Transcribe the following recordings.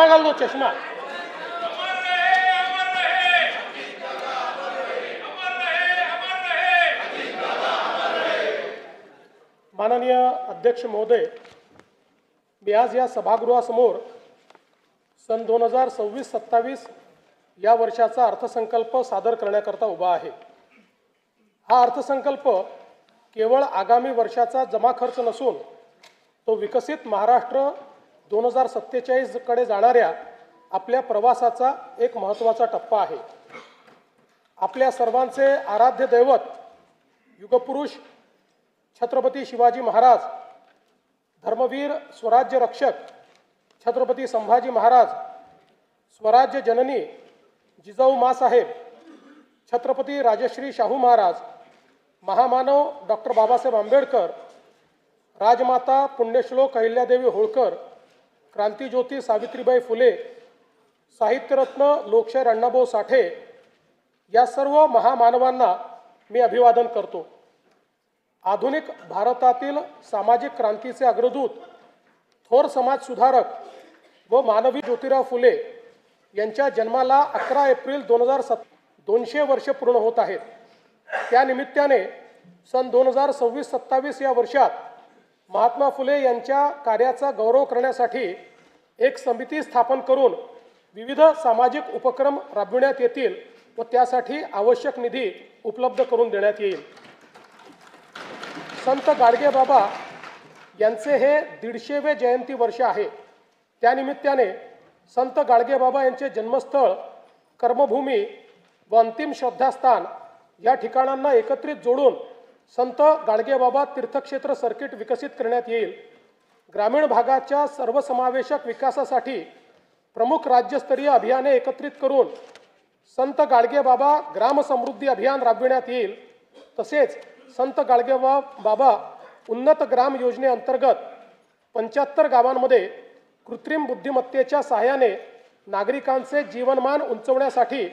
चष्मा घाल दो, चष्मा. माननीय अध्यक्ष महोदय, मी आज या सभागृहासमोर सन 2026-27 या वर्षाचा अर्थसंकल्प सादर करण्याकरता उभा आहे. हा अर्थसंकल्प केवळ आगामी वर्षाचा जमा खर्च नसून तो विकसित महाराष्ट्र 2047 कडे जाणाऱ्या आपल्या प्रवासाचा एक महत्त्वाचा टप्पा आहे. आपल्या सर्वांचे आराध्य दैवत युगपुरुष छत्रपती शिवाजी महाराज, धर्मवीर स्वराज्य रक्षक छत्रपती संभाजी महाराज, स्वराज्य जननी जिजाऊ माँसाहेब, छत्रपती राजश्री शाहू महाराज, महामानव डॉक्टर बाबासाहेब आंबेडकर, राजमाता पुण्यश्लोक अहिल्यादेवी होळकर, क्रांतिज्योती सावित्रीबाई फुले, साहित्यरत्न लोकशाहीर अण्णाभाऊ साठे या सर्व महामानवांना मी अभिवादन करतो. आधुनिक भारतातील सामाजिक क्रांतीचे अग्रदूत, थोर समाज सुधारक व मानवी ज्योतिराव फुले यांच्या जन्माला 11 एप्रिल 200 वर्ष पूर्ण होत आहेत. त्यानिमित्ताने सन 2026-27 या वर्षात महात्मा फुले यांच्या कार्याचा गौरव करण्यासाठी एक समिती स्थापन करून विविध सामाजिक उपक्रम राबविण्यात येतील व त्यासाठी आवश्यक निधी उपलब्ध करून देण्यात येईल. संत गाडगेबाबा यांचे हे 150वे जयंती वर्ष आहे. त्यानिमित्ताने संत गाडगेबाबा यांचे जन्मस्थळ, कर्मभूमी व अंतिम श्रद्धास्थान या ठिकाणांना एकत्रित जोडून संत गाडगेबाबा तीर्थक्षेत्र सर्किट विकसित करण्यात येईल. ग्रामीण भागाच्या सर्वसमावेशक विकासासाठी प्रमुख राज्यस्तरीय अभियाने एकत्रित करून संत गाडगेबाबा ग्राम समृद्धी अभियान राबविण्यात येईल. तसेच संत गाडगेबाबा उन्नत ग्राम योजनेअंतर्गत 75 गावांमध्ये कृत्रिम बुद्धिमत्तेच्या सहाय्याने नागरिकांचे जीवनमान उंचवण्यासाठी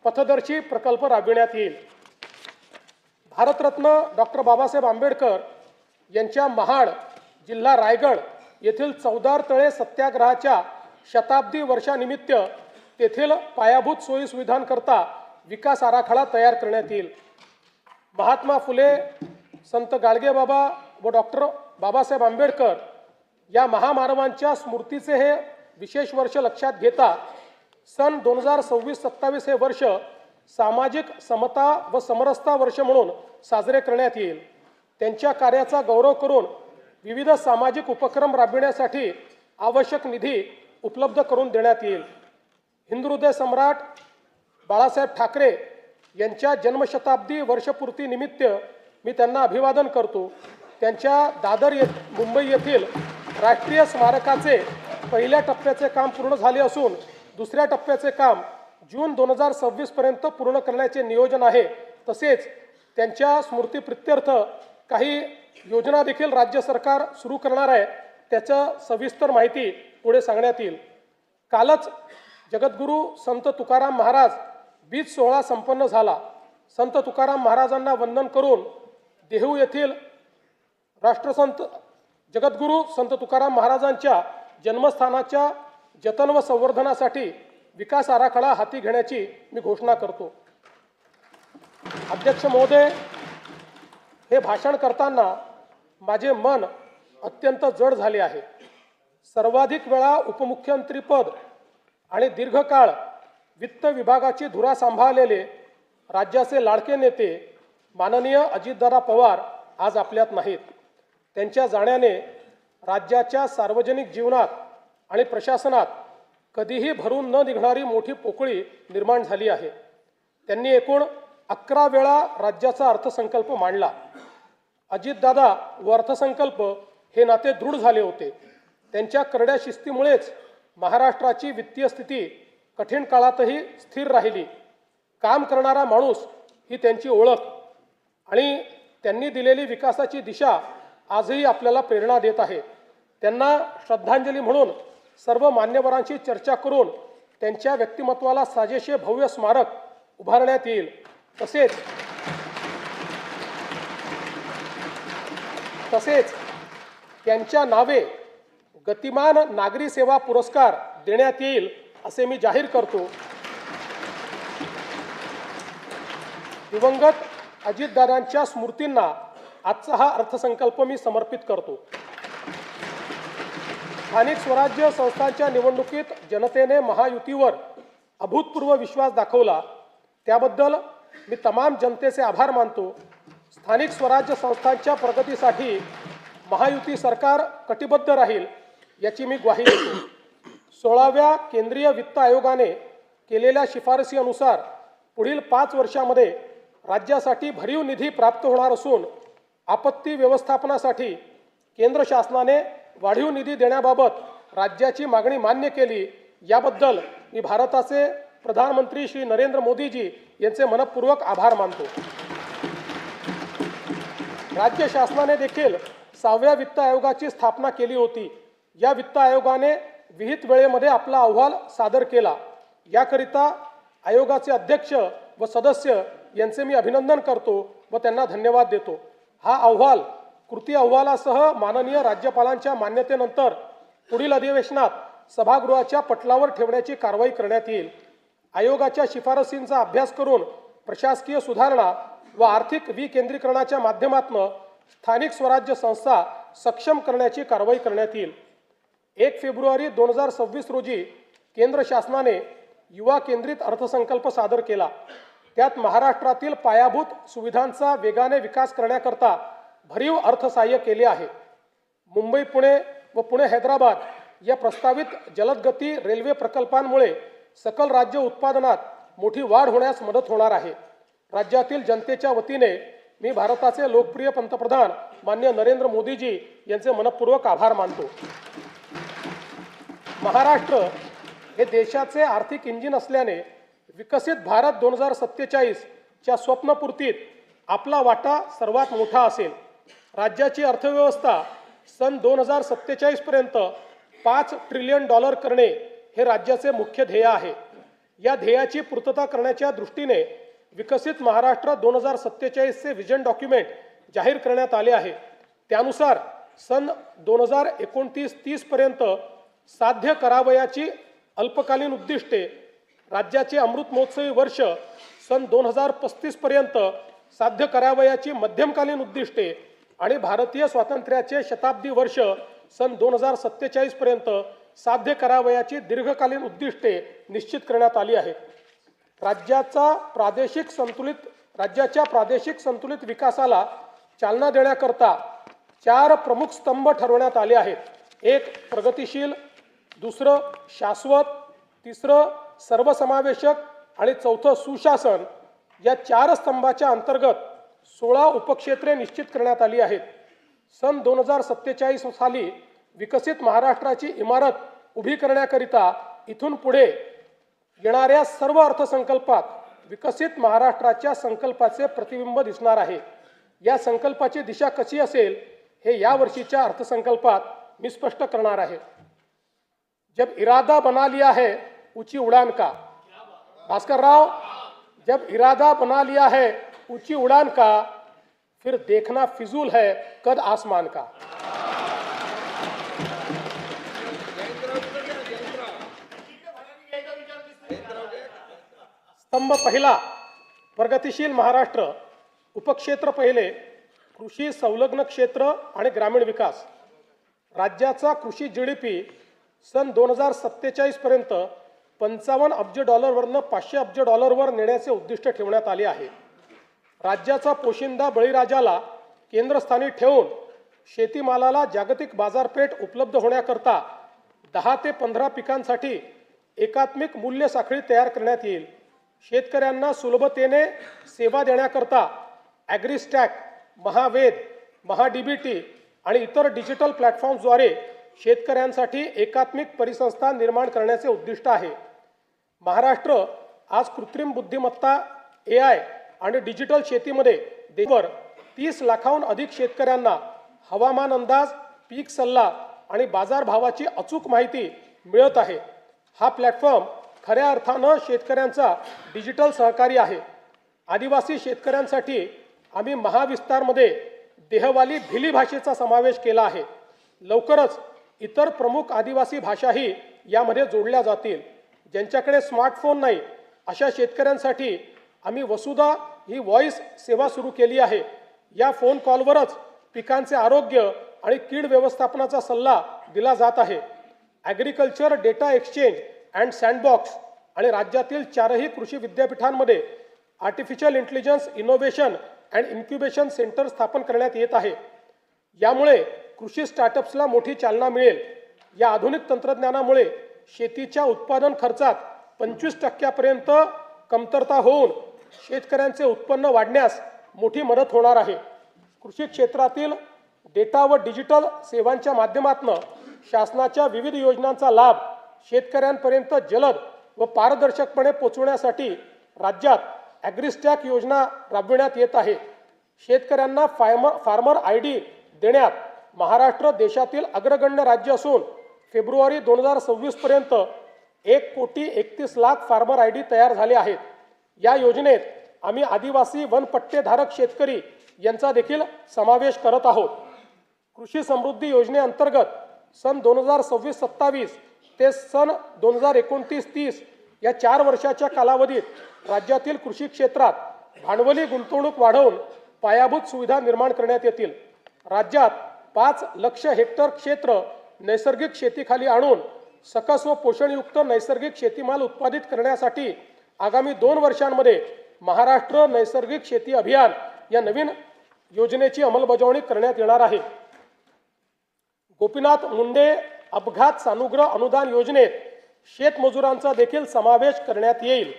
पथदर्शी प्रकल्प राबविण्यात येईल. भारतरत्न डॉक्टर बाबासाहेब आंबेडकर यांच्या महाड, जिल्हा रायगड येथील चौदार तळे सत्याग्रहाच्या शताब्दी वर्षानिमित्त तेथील पायाभूत सोयीसुविधांकरता विकास आराखडा तयार करण्यात येईल. महात्मा फुले, संत गाडगेबाबा व डॉक्टर बाबासाहेब आंबेडकर या महामानवांच्या स्मृतीचे हे विशेष वर्ष लक्षात घेता सन 2026-27 हे वर्ष सामाजिक समता व समरसता वर्ष म्हणून साजरे करण्यात येईल. त्यांच्या कार्याचा गौरव करून विविध सामाजिक उपक्रम राबविण्यासाठी आवश्यक निधी उपलब्ध करून देण्यात येईल. हिंदुहृदय सम्राट बाळासाहेब ठाकरे यांच्या जन्मशताब्दी वर्षपूर्ती निमित्त मी त्यांना अभिवादन करतो. त्यांच्या दादर मुंबई येथील राष्ट्रीय स्मारकाचे पहिल्या टप्प्याचे काम पूर्ण झाले असून दुसऱ्या टप्प्याचे काम जून 2026 पर्यंत पूर्ण करण्याचे नियोजन आहे. तसेच त्यांच्या स्मृतीप्रित्यर्थ काही योजना देखील राज्य सरकार सुरू करणार आहे. त्याचं सविस्तर माहिती पुढे सांगण्यात येईल. कालच जगद्गुरू संत तुकाराम महाराज बीज सोहळा संपन्न झाला. संत तुकाराम महाराजांना वंदन करून देहू येथील राष्ट्रसंत जगद्गुरू संत तुकाराम महाराजांच्या जन्मस्थानाच्या जतन व संवर्धनासाठी विकास आराखडा हाती घेण्याची मी घोषणा करतो. अध्यक्ष महोदय, हे भाषण करताना माझे मन अत्यंत जड झाले आहे. सर्वाधिक वेळा उपमुख्यमंत्रीपद आणि दीर्घकाळ वित्त विभागाची धुरा सांभाळलेले राज्याचे लाडके नेते माननीय अजितदादा पवार आज आपल्यात नाहीत. त्यांच्या जाण्याने राज्याच्या सार्वजनिक जीवनात आणि प्रशासनात कधीही भरून न निघणारी मोठी पोकळी निर्माण झाली आहे. त्यांनी एकूण 11 वेळा राज्याचा अर्थसंकल्प मांडला. अजितदादा व अर्थसंकल्प हे नाते दृढ झाले होते. त्यांच्या करड्या शिस्तीमुळेच महाराष्ट्राची वित्तीय स्थिती कठीण काळातही स्थिर राहिली. काम करणारा माणूस ही त्यांची ओळख आणि त्यांनी दिलेली विकासाची दिशा आजही आपल्याला प्रेरणा देत आहे. त्यांना श्रद्धांजली म्हणून सर्व मान्यवरांशी चर्चा करून त्यांच्या व्यक्तिमत्वाला साजेसे भव्य स्मारक उभारण्यात येईल. तसेच त्यांच्या नावे गतिमान नागरी सेवा पुरस्कार देण्यात येईल असे मी जाहीर करतो. दिवंगत अजितदादांच्या स्मृतींना आजचा हा अर्थसंकल्प मी समर्पित करतो. स्थानिक स्वराज्य संस्थांच्या निवडणुकीत जनतेने महायुतीवर अभूतपूर्व विश्वास दाखवला, त्याबद्दल मी तमाम जनतेचे आभार मानतो. स्थानिक स्वराज्य संस्थांच्या प्रगतीसाठी महायुती सरकार कटिबद्ध राहील याची मी ग्वाही देतो. 16व्या केंद्रीय वित्त आयोगाने केलेल्या शिफारसीनुसार पुढील 5 वर्षांमध्ये राज्यासाठी भरीव निधी प्राप्त होणार असून आपत्ती व्यवस्थापनासाठी केंद्र शासनाने वाढीव निधी देण्याबाबत राज्याची मागणी मान्य केली. याबद्दल मी भारताचे प्रधानमंत्री श्री नरेंद्र मोदीजी यांचे मनपूर्वक आभार मानतो. राज्य शासनाने देखील 6व्या वित्त आयोगाची स्थापना केली होती. या वित्त आयोगाने विहित वेळेमध्ये आपला अहवाल सादर केला. याकरिता आयोगाचे अध्यक्ष व सदस्य यांचे मी अभिनंदन करतो व त्यांना धन्यवाद देतो. हा अहवाल कृती अहवालासह माननीय राज्यपालांच्या मान्यतेनंतर पुढील अधिवेशनात सभागृहाच्या पटलावर ठेवण्याची कारवाई करण्यात येईल. आयोगाच्या शिफारसींचा अभ्यास करून प्रशासकीय सुधारणा व आर्थिक विकेंद्रीकरणाच्या माध्यमातून स्थानिक स्वराज्य संस्था सक्षम करण्याची कारवाई करण्यात येईल. 1 फेब्रुवारी 2026 रोजी केंद्र शासनाने युवा केंद्रित अर्थसंकल्प सादर केला. त्यात महाराष्ट्रातील पायाभूत सुविधांचा वेगाने विकास करण्याकरता भरीव अर्थसहाय्य केले आहे. मुंबई पुणे व पुणे हैदराबाद या प्रस्तावित जलदगती रेल्वे प्रकल्पांमुळे सकल राज्य उत्पादनात मोठी वाढ होण्यास मदत होणार आहे. राज्यातील जनतेच्या वतीने मी भारताचे लोकप्रिय पंतप्रधान माननीय नरेंद्र मोदीजी यांचे मनपूर्वक आभार मानतो. महाराष्ट्र हे देशाचे आर्थिक इंजिन असल्याने विकसित भारत 2047 च्या स्वप्नपूर्तीत आपला वाटा सर्वात मोठा असेल. राज्याची अर्थव्यवस्था सन 2047 पर्यंत $5 ट्रिलियन करणे हे राज्याचे मुख्य ध्येय आहे. या ध्येयाची पूर्तता करण्याच्या दृष्टीने विकसित महाराष्ट्र 2047 चे विजन डॉक्युमेंट जाहीर करण्यात आले आहे. त्यानुसार सन 2029-30 पर्यंत साध्य करावयाची अल्पकालीन उद्दिष्टे, राज्याचे अमृत महोत्सवी वर्ष सन 2035 पर्यंत साध्य करावयाची मध्यमकालीन उद्दिष्टे आणि भारतीय स्वातंत्र्याचे शताब्दी वर्ष सन 2047 पर्यंत साध्य करावयाची दीर्घकालीन उद्दिष्टे निश्चित करण्यात आली आहेत. राज्याच्या प्रादेशिक संतुलित विकासाला चालना देण्याकरता 4 प्रमुख स्तंभ ठरवण्यात आले आहेत. 1 प्रगतिशील, 2 शाश्वत, 3 सर्वसमावेशक आणि 4 सुशासन. या 4 स्तंभाच्या अंतर्गत 16 उपक्षेत्रे निश्चित करण्यात आली आहेत. सन 2047 साली विकसित महाराष्ट्राची इमारत उभी करण्याकरिता इथून पुढे येणाऱ्या सर्व अर्थसंकल्पात विकसित महाराष्ट्राच्या संकल्पाचे प्रतिबिंब दिसणार आहे. या संकल्पाची दिशा कशी असेल हे या वर्षीच्या अर्थसंकल्पात मी स्पष्ट करणार आहे. जब इरादा बना लिया है ऊंची उड़ान का, भास्करराव, जब इरादा बना लिया है ऊंची उड़ान का, फिर देखना फिजूल है कद आसमान का. स्तंभ पहिला प्रगतिशील महाराष्ट्र, उपक्षेत्र पहिले कृषी संलग्न क्षेत्र आणि ग्रामीण विकास. राज्याचा कृषी GDP सन 2047 पर्यंत $55 अब्ज वरनं $500 अब्ज वर नेण्याचे उद्दिष्ट ठेवण्यात आले आहे. राज्याचा पोशिंदा बळीराजाला केंद्रस्थानी ठेवून शेतीमालाला जागतिक बाजारपेठ उपलब्ध होण्याकरता 10 ते 15 पिकांसाठी एकात्मिक मूल्य साखळी तयार करण्यात येईल. शेतकऱ्यांना सुलभतेने सेवा देण्याकरता ॲग्रिस्टॅक, महावेद, महाडीबीटी आणि इतर डिजिटल प्लॅटफॉर्म्सद्वारे शेतकऱ्यांसाठी एकात्मिक परिसंस्था निर्माण करण्याचे उद्दिष्ट आहे. महाराष्ट्र आज कृत्रिम बुद्धिमत्ता, AI आणि डिजिटल शेतीमध्ये देशभर 30 लाखाहून अधिक शेतकऱ्यांना हवामान अंदाज, पीक सल्ला आणि बाजारभावाची अचूक माहिती मिळत आहे. हा प्लॅटफॉर्म खऱ्या अर्थानं शेतकऱ्यांचा डिजिटल सहकारी आहे. आदिवासी शेतकऱ्यांसाठी आम्ही महाविस्तारमध्ये देहवाली भिली भाषेचा समावेश केला आहे. लवकरच इतर प्रमुख आदिवासी भाषाही यामध्ये जोडल्या जातील। ज्यांच्याकडे स्मार्टफोन नाही अशा शेतकऱ्यांसाठी आम्ही वसुधा ही व्हॉइस सेवा सुरू केली आहे। या फोन कॉलवरच पिकांचे आरोग्य आणि कीड व्यवस्थापनाचा सल्ला दिला जात आहे। Agriculture data exchange and sandbox आणि राज्यातील 4ही कृषी विद्यापीठांमध्ये artificial intelligence innovation and incubation centre स्थापन करण्यात येत आहे। यामुळे कृषी स्टार्टअप्सला मोठी चालना मिळेल। या आधुनिक तंत्रज्ञानामुळे शेतीच्या उत्पादन खर्चात 25% कमतरता होऊन शेतकऱ्यांचे उत्पन्न वाढण्यास मोठी मदत होणार आहे। कृषी क्षेत्रातील डेटा व डिजिटल सेवांच्या माध्यमातून शासनाच्या विविध योजनांचा लाभ शेतकऱ्यांपर्यंत जलद व पारदर्शकपणे पोहोचवण्यासाठी राज्यात ॲग्रिस्टॅक योजना राबविण्यात येत आहे। शेतकऱ्यांना फार्मर ID देण्यात महाराष्ट्र देशातील अग्रगण्य राज्य असून फेब्रुवारी 2026 पर्यंत 1,31,00,000 फार्मर ID तयार झाले आहेत। या योजनेत आम्ही आदिवासी वनपट्टेधारक शेतकरी यांचा देखील समावेश करत आहोत। कृषी समृद्धी योजनेअंतर्गत सन 2026-27 ते सन 2029-30 या 4 वर्षाच्या कालावधीत राज्यातील कृषी क्षेत्रात भांडवली गुंतवणूक वाढवून पायाभूत सुविधा निर्माण करण्यात येतील। राज्यात 5 लाख हेक्टर क्षेत्र नैसर्गिक शेतीखाली आणून सकस व पोषणयुक्त नैसर्गिक शेतीमाल उत्पादित करण्यासाठी आगामी 2 वर्षांमध्ये महाराष्ट्र नैसर्गिक शेती अभियान या नवीन योजनेची अंमलबजावणी करण्यात येणार आहे। गोपीनाथ मुंडे अपघात सानुग्रह अनुदान योजनेत शेतमजुरांचा देखील समावेश करण्यात येईल।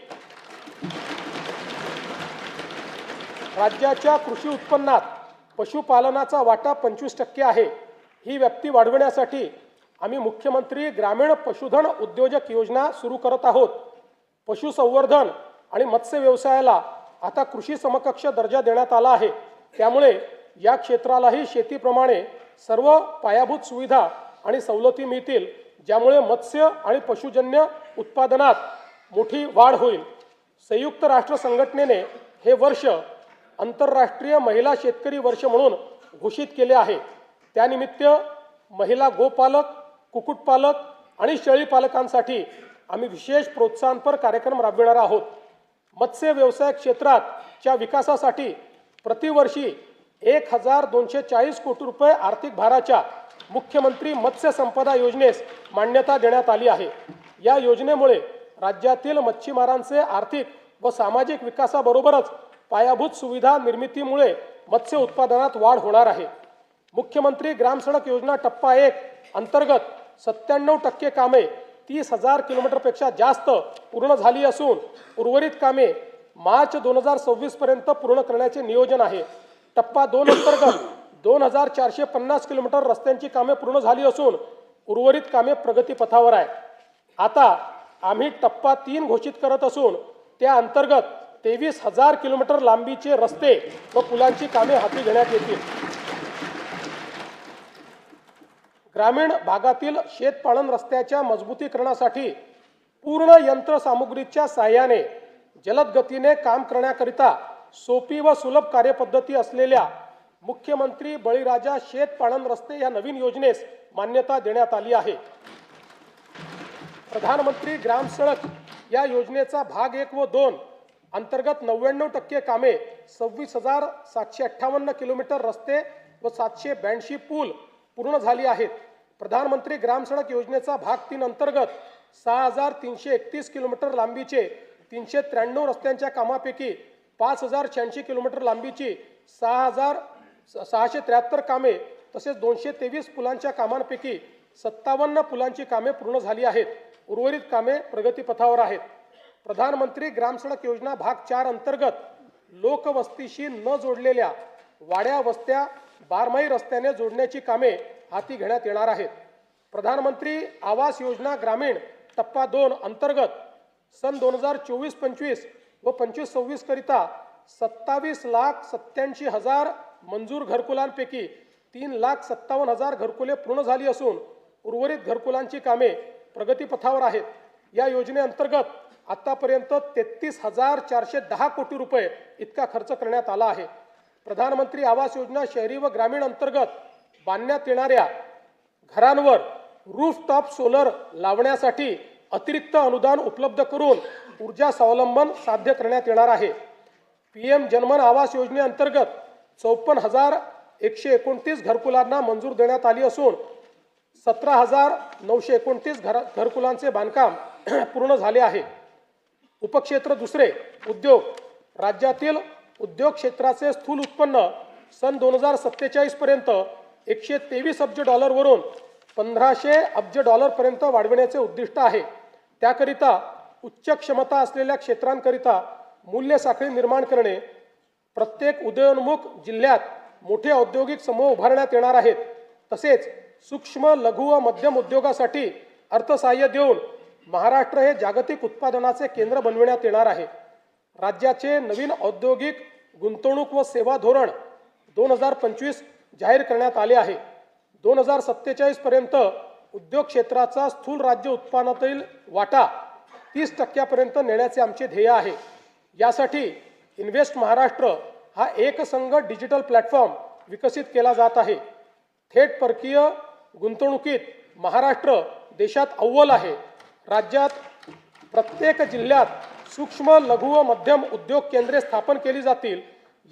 राज्याच्या कृषी उत्पन्नात पशुपालनाचा वाटा 25% आहे। ही व्याप्ती वाढवण्यासाठी आम्ही मुख्यमंत्री ग्रामीण पशुधन उद्योजक योजना सुरू करत आहोत। पशुसंवर्धन आणि मत्स्य व्यवसायाला आता कृषी समकक्ष दर्जा देण्यात आला आहे। त्यामुळे या क्षेत्रालाही शेतीप्रमाणे सर्व पायाभूत सुविधा आणि सवलती मिळतील, ज्यामुळे मत्स्य आणि पशुजन्य उत्पादनात मोठी वाढ होईल। संयुक्त राष्ट्र संघटनेने हे वर्ष आंतरराष्ट्रीय महिला शेतकरी वर्ष म्हणून घोषित केले आहे। त्यानिमित्त महिला गोपालक, कुक्कुटपालक आणि शेळीपालकांसाठी आम्ही विशेष प्रोत्साहनपर कार्यक्रम राबविणार आहोत। मत्स्य व्यवसाय क्षेत्राच्या विकासासाठी प्रतिवर्षी 1,240 कोटी रुपये आर्थिक भाराच्या मुख्यमंत्री मत्स्य संपदा योजनेस मान्यता देण्यात आली आहे। या योजनेमुळे राज्यातील मच्छीमारांचे आर्थिक व सामाजिक विकासाबरोबरच पायाभूत सुविधा निर्मितीमुळे मत्स्य उत्पादनात वाढ होणार आहे। मुख्यमंत्री ग्राम सडक योजना टप्पा 1 अंतर्गत 97% कामे 30,000 किलोमीटरपेक्षा जास्त पूर्ण झाली असून उर्वरित कामे मार्च 2026 पर्यंत पूर्ण करण्याचे नियोजन आहे। टप्पा 2 अंतर्गत 2,450 किलोमीटर रस्त्यांची कामे पूर्ण झाली असून उर्वरित कामे प्रगतीपथावर आहे। आता आम्ही टप्पा 3 घोषित करत असून त्या अंतर्गत 23,000 किलोमीटर लांबीचे रस्ते व पुलांची कामे हाती घेण्यात येतील। ग्रामीण भागातील शेतपालन रस्त्याच्या मजबूतीकरणासाठी पूर्ण यंत्रसामुग्रीच्या सहाय्याने जलद गतीने काम करण्याकरिता सोपी व सुलभ कार्यपद्धती असलेल्या मुख्यमंत्री बळीराजा शेतपालन रस्ते या नवीन योजनेस मान्यता देण्यात आली आहे। प्रधानमंत्री ग्राम सडक या योजनेचा भाग 1 व 2 अंतर्गत 99% कामे 26,758 किलोमीटर रस्ते व 782 पूल पूर्ण झाली आहेत। प्रधानमंत्री ग्राम सडक योजनेचा भाग 3 अंतर्गत 6,331 किलोमीटर लांबीचे 393 रस्त्यांच्या कामापैकी 5,086 किलोमीटर लांबीची 6,673 कामे तसेच 223 पुलांच्या कामांपैकी 57 पुलांची कामे पूर्ण झाली आहेत। उर्वरित कामे प्रगतीपथावर आहेत। प्रधानमंत्री ग्राम सडक योजना भाग 4 अंतर्गत लोकवस्तीशी न जोडलेल्या वाड्या वस्त्या बारमाही रस्त्याने जोडण्याची कामे हाती घेण्यात येणार आहेत। प्रधानमंत्री आवास योजना ग्रामीण टप्पा 2 अंतर्गत सन 2024-25 व 25-26 करिता 27,87,000 मंजूर घरकुलांपैकी 3,57,000 घरकुले पूर्ण झाली असून उर्वरित घरकुलांची कामे प्रगतीपथावर आहेत। या योजनेअंतर्गत आतापर्यंत 33,410 कोटी रुपये इतका खर्च करण्यात आला आहे। प्रधानमंत्री आवास योजना शहरी व ग्रामीण अंतर्गत बांधण्यात येणाऱ्या घरांवर रूफटॉप सोलर लावण्यासाठी अतिरिक्त अनुदान उपलब्ध करून ऊर्जा स्वावलंबन साध्य करण्यात येणार आहे। PM जनमन आवास योजनेअंतर्गत 54,129 घरकुलांना मंजूर देण्यात आली असून 17,929 घरकुलांचे बांधकाम पूर्ण झाले आहे। उपक्षेत्र दुसरे उद्योग, राज्यातील उद्योग क्षेत्राचे स्थूल उत्पन्न सन 2047 पर्यंत 123 अब्ज डॉलरवरून 1500 अब्ज डॉलरपर्यंत वाढविण्याचे उद्दिष्ट आहे। त्याकरिता उच्च क्षमता असलेल्या क्षेत्रांकरिता मूल्य साखळी निर्माण करणे, प्रत्येक उदयोन्मुख जिल्ह्यात मोठे औद्योगिक समूह उभारण्यात येणार आहेत। तसेच सूक्ष्म लघु व मध्यम उद्योगासाठी अर्थसहाय्य देऊन महाराष्ट्र हे जागतिक उत्पादनाचे केंद्र बनविण्यात येणार आहे। राज्याचे नवीन औद्योगिक गुंतवणूक व सेवा धोरण 2025 जाहीर करण्यात आले आहे। 2047 पर्यंत उद्योग क्षेत्राचा स्थूल राज्य उत्पन्नातील वाटा 30% नेण्याचे आमचे ध्येय आहे। यासाठी इन्व्हेस्ट महाराष्ट्र हा एकसंघ डिजिटल प्लॅटफॉर्म विकसित केला जात आहे। थेट परकीय गुंतवणुकीत महाराष्ट्र देशात अव्वल आहे। राज्यात प्रत्येक जिल्ह्यात सूक्ष्म लघु व मध्यम उद्योग केंद्रे स्थापन केली जातील।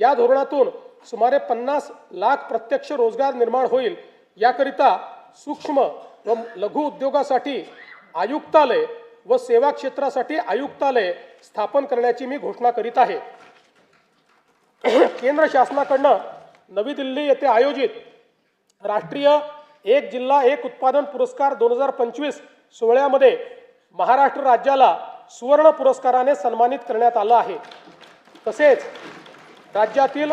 या धोरणातून सुमारे 50 लाख प्रत्यक्ष रोजगार निर्माण होईल। याकरिता सूक्ष्म व लघु उद्योगासाठी आयुक्तालय व सेवा क्षेत्रासाठी आयुक्तालय स्थापन करण्याची मी घोषणा करीत आहे। केंद्र शासनाकडून नवी दिल्ली येथे आयोजित राष्ट्रीय एक जिल्हा एक उत्पादन पुरस्कार 2025 सोहळ्यामध्ये महाराष्ट्र राज्याला सुवर्ण पुरस्काराने सन्मानित करण्यात आलं आहे। तसेच राज्यातील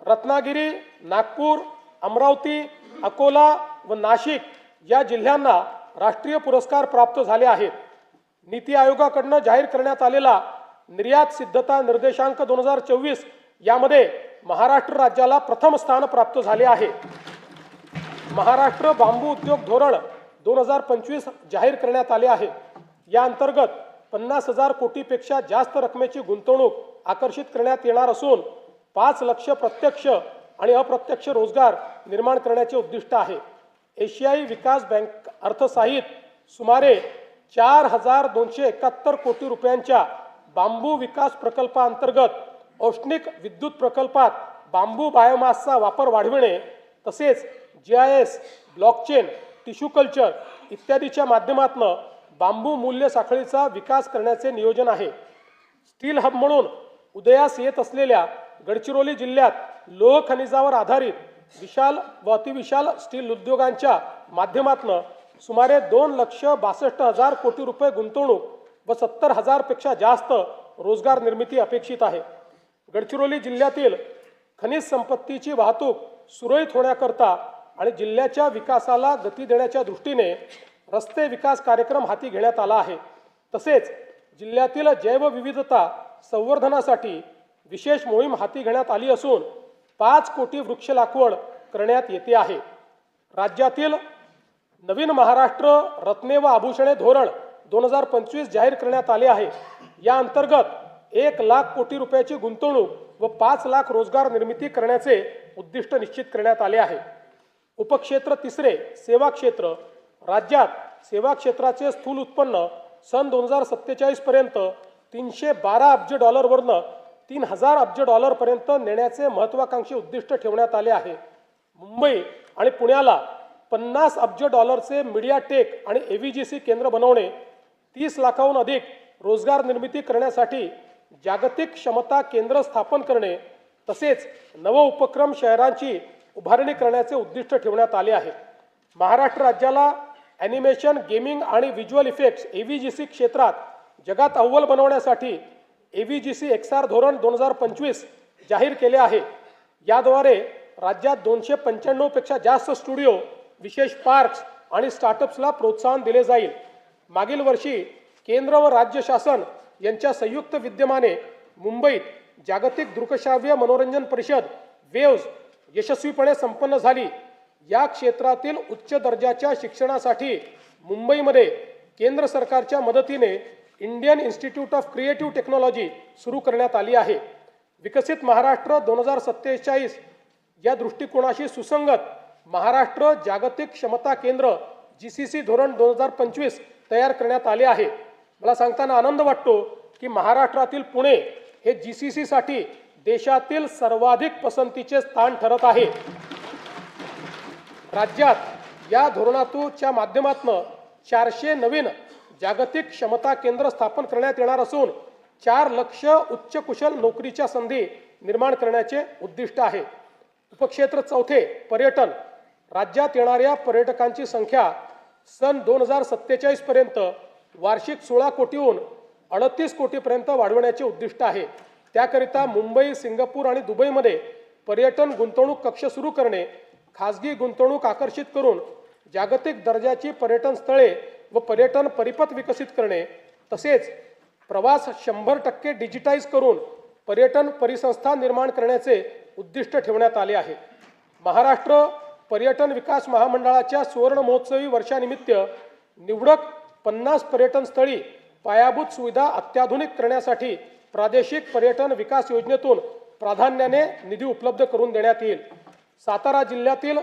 रत्नागिरी, नागपूर, अमरावती, अकोला व नाशिक या जिल्ह्यांना राष्ट्रीय पुरस्कार प्राप्त झाले आहेत। नीती आयोगाकडून जाहीर करण्यात आलेला निर्यात सिद्धता निर्देशांक 2024 यामध्ये महाराष्ट्र राज्याला प्रथम स्थान प्राप्त झाले आहे। महाराष्ट्र बांबू उद्योग धोरण 2025 जाहीर करण्यात आले आहे। या अंतर्गत 50,000 कोटीपेक्षा जास्त रकमेची गुंतवणूक आकर्षित करण्यात येणार असून 5 लाख प्रत्यक्ष आणि अप्रत्यक्ष रोजगार निर्माण करण्याचे उद्दिष्ट आहे। एशियाई विकास बँक अर्थसहाय्यित सुमारे 4,271 कोटी रुपयांच्या बांबू विकास प्रकल्पाअंतर्गत औष्णिक विद्युत प्रकल्पात बांबू बायोमासचा वापर वाढविणे, तसेच GIS, ब्लॉकचेन, टिश्यू कल्चर इत्यादीच्या माध्यमातून बांबू मूल्य साखळीचा विकास करण्याचे नियोजन आहे। स्टील हब म्हणून उदयास येत असलेल्या गडचिरोली जिल्ह्यात लोह खनिजावर आधारित विशाल व अतिविशाल स्टील उद्योगांच्या माध्यमातून सुमारे 2,62,000 कोटी रुपये गुंतवणूक व 70,000 पेक्षा जास्त रोजगार निर्मिती अपेक्षित आहे। गडचिरोली जिल्ह्यातील खनिज संपत्तीची वाहतूक सुरळीत होण्याकरता आणि जिल्ह्याच्या विकासाला गती देण्याच्या दृष्टीने रस्ते विकास कार्यक्रम हाती घेण्यात आला आहे। तसेच जिल्ह्यातील जैवविविधता संवर्धनासाठी विशेष मोहीम हाती घेण्यात आली असून 5 कोटी वृक्ष लागवड करण्यात येते आहे। राज्यातील नवीन महाराष्ट्र रत्ने व आभूषणे धोरण 2025 जाहीर करण्यात आले आहे। या अंतर्गत 1 लाख कोटी रुपयाची गुंतवणूक व 5 लाख रोजगार निर्मिती करण्याचे उद्दिष्ट निश्चित करण्यात आले आहे। उपक्षेत्र तिसरे सेवा क्षेत्र, राज्यात सेवा क्षेत्राचे स्थूल उत्पन्न सन 2047 पर्यंत 312 अब्ज डॉलरवरून 3,000 अब्ज डॉलरपर्यंत नेण्याचे महत्त्वाकांक्षी उद्दिष्ट ठेवण्यात आले आहे। मुंबई आणि पुण्याला 50 अब्ज डॉलरचे मीडिया टेक आणि AVGC केंद्र बनवणे, 30 लाखाहून अधिक रोजगार निर्मिती करण्यासाठी जागतिक क्षमता केंद्र स्थापन करणे, तसेच नव उपक्रम शहरांची उभारणी करण्याचे उद्दिष्ट ठेवण्यात आले आहे। महाराष्ट्र राज्याला ॲनिमेशन, गेमिंग आणि व्हिज्युअल इफेक्ट्स AVGC क्षेत्रात जगात अव्वल बनवण्यासाठी AVGC XR धोरण 2025 जाहीर केले आहे। याद्वारे राज्यात 295 पेक्षा जास्त स्टुडिओ, विशेष पार्क्स आणि स्टार्टअप्सला प्रोत्साहन दिले जाईल। मागील वर्षी केंद्र व राज्य शासन यांच्या संयुक्त विद्यमाने मुंबईत जागतिक दृकश्राव्य मनोरंजन परिषद वेव्ज यशस्वीपणे संपन्न झाली। या क्षेत्रातील उच्च दर्जाच्या शिक्षणासाठी मुंबईमध्ये केंद्र सरकारच्या मदतीने Indian institute of creative technology सुरू करण्यात आली आहे। विकसित महाराष्ट्र 2047 या दृष्टिकोनाशी सुसंगत महाराष्ट्र जागतिक क्षमता केंद्र GCC धोरण 2025 तयार करण्यात आले आहे। मला सांगताना आनंद वाटतो की महाराष्ट्रातील पुणे हे GCC साठी देशातील सर्वाधिक पसंतीचे स्थान ठरत आहे। राज्यात या धोरणाच्या माध्यमातून 400 नवीन जागतिक क्षमता केंद्र स्थापन करण्यात येणार असून 4 लाख उच्च कुशल नोकरीच्या संधी निर्माण करण्याचे उद्दिष्ट आहे। उपक्षेत्र चौथे पर्यटन राज्यात येणाऱ्या पर्यटकांची संख्या सन 2047 पर्यंत वार्षिक 16 कोटीहून 38 कोटीपर्यंत वाढवण्याचे उद्दिष्ट आहे। त्याकरिता मुंबई, सिंगापूर आणि दुबईमध्ये पर्यटन गुंतवणूक कक्ष सुरू करणे, खासगी गुंतवणूक आकर्षित करून जागतिक दर्जाची पर्यटन स्थळे व पर्यटन परिपथ विकसित करणे, तसेच प्रवास 100% डिजिटाइज करून पर्यटन परिसंस्था निर्माण करण्याचे उद्दिष्ट ठेवण्यात आले आहे। महाराष्ट्र पर्यटन विकास महामंडळाच्या सुवर्ण महोत्सवी वर्षानिमित्त निवडक 50 पर्यटन स्थळी पायाभूत सुविधा अत्याधुनिक करण्यासाठी प्रादेशिक पर्यटन विकास योजनेतून प्राधान्याने निधी उपलब्ध करून देण्यात येईल। सातारा जिल्ह्यातील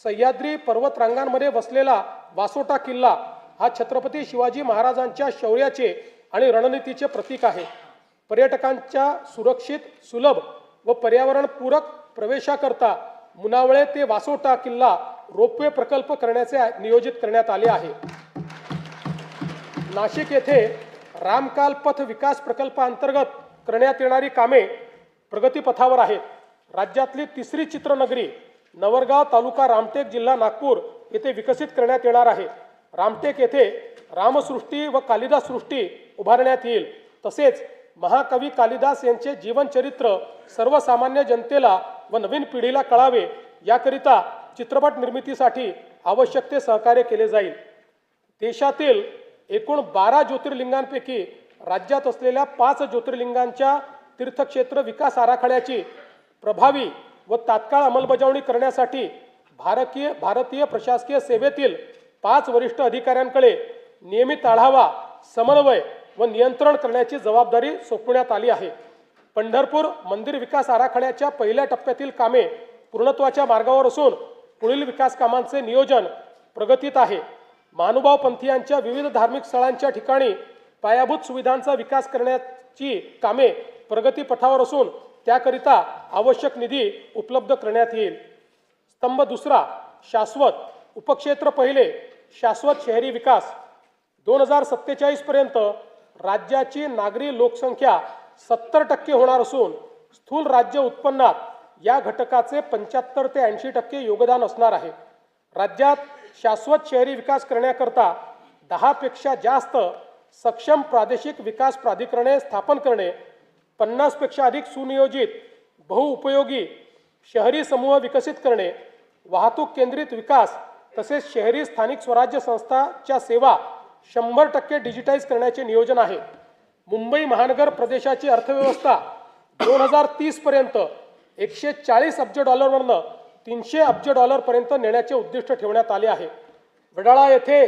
सह्याद्री पर्वत रांगांमध्ये वसलेला वासोटा किल्ला हा छत्रपती शिवाजी महाराजांच्या शौर्याचे आणि रणनीतीचे प्रतीक आहे। पर्यटकांच्या सुरक्षित, सुलभ व पर्यावरणपूरक प्रवेशाकरता मुनावळे ते वासोटा किल्ला रोपवे प्रकल्प करण्याचे नियोजित करण्यात आले आहे। नाशिक येथे रामकाल पथ विकास प्रकल्पाअंतर्गत करण्यात येणारी कामे प्रगतीपथावर आहेत। राज्यातली तिसरी चित्रनगरी नवरगाव तालुका रामटेक जिल्हा नागपूर येथे विकसित करण्यात येणार आहे। रामटेक येथे रामसृष्टी व कालिदास सृष्टी उभारण्यात येईल। तसेच महाकवी कालिदास यांचे जीवनचरित्र सर्वसामान्य जनतेला व नवीन पिढीला कळावे याकरिता चित्रपट निर्मितीसाठी आवश्यक ते सहकार्य केले जाईल। देशातील एकूण 12 ज्योतिर्लिंगांपैकी राज्यात असलेल्या 5 ज्योतिर्लिंगांच्या तीर्थक्षेत्र विकास आराखड्याची प्रभावी व तात्काळ अंमलबजावणी करण्यासाठी भारतीय प्रशासकीय सेवेतील 5 वरिष्ठ अधिकाऱ्यांकडे नियमित आढावा, समन्वय व नियंत्रण करण्याची जबाबदारी सोपवण्यात आली आहे। पंढरपूर मंदिर विकास आराखड्याच्या पहिल्या टप्प्यातील कामे पूर्णत्वाच्या मार्गावर असून पुढील विकास कामांचे नियोजन प्रगतीत आहे। महानुभाव पंथीयांच्या विविध धार्मिक स्थळांच्या ठिकाणी पायाभूत सुविधांचा विकास करण्याची कामे प्रगतीपथावर असून त्याकरिता आवश्यक निधी उपलब्ध करण्यात येईल। स्तंभ दुसरा शाश्वत उपक्षेत्र पहिले शाश्वत शहरी विकास 2047 पर्यंत राज्याची नागरी लोकसंख्या 70% होणार असून स्थूल राज्य उत्पन्नात या घटकाचे 75 ते 80% योगदान असणार आहे। राज्यात शाश्वत शहरी विकास करण्याकरता 10 पेक्षा जास्त सक्षम प्रादेशिक विकास प्राधिकरणे स्थापन करणे, 50 पेक्षा अधिक सुनियोजित बहुउपयोगी शहरी समूह विकसित करणे, वाहतूक केंद्रित विकास तसेच शहरी स्थानिक स्वराज्य संस्थांच्या सेवा 100% डिजिटाइज करण्याचे नियोजन आहे। मुंबई महानगर प्रदेशाची अर्थव्यवस्था 2030 पर्यंत 140 अब्ज डॉलरवरून 300 अब्ज डॉलरपर्यंत नेण्याचे उद्दिष्ट ठेवण्यात आले आहे। वडाळा येथे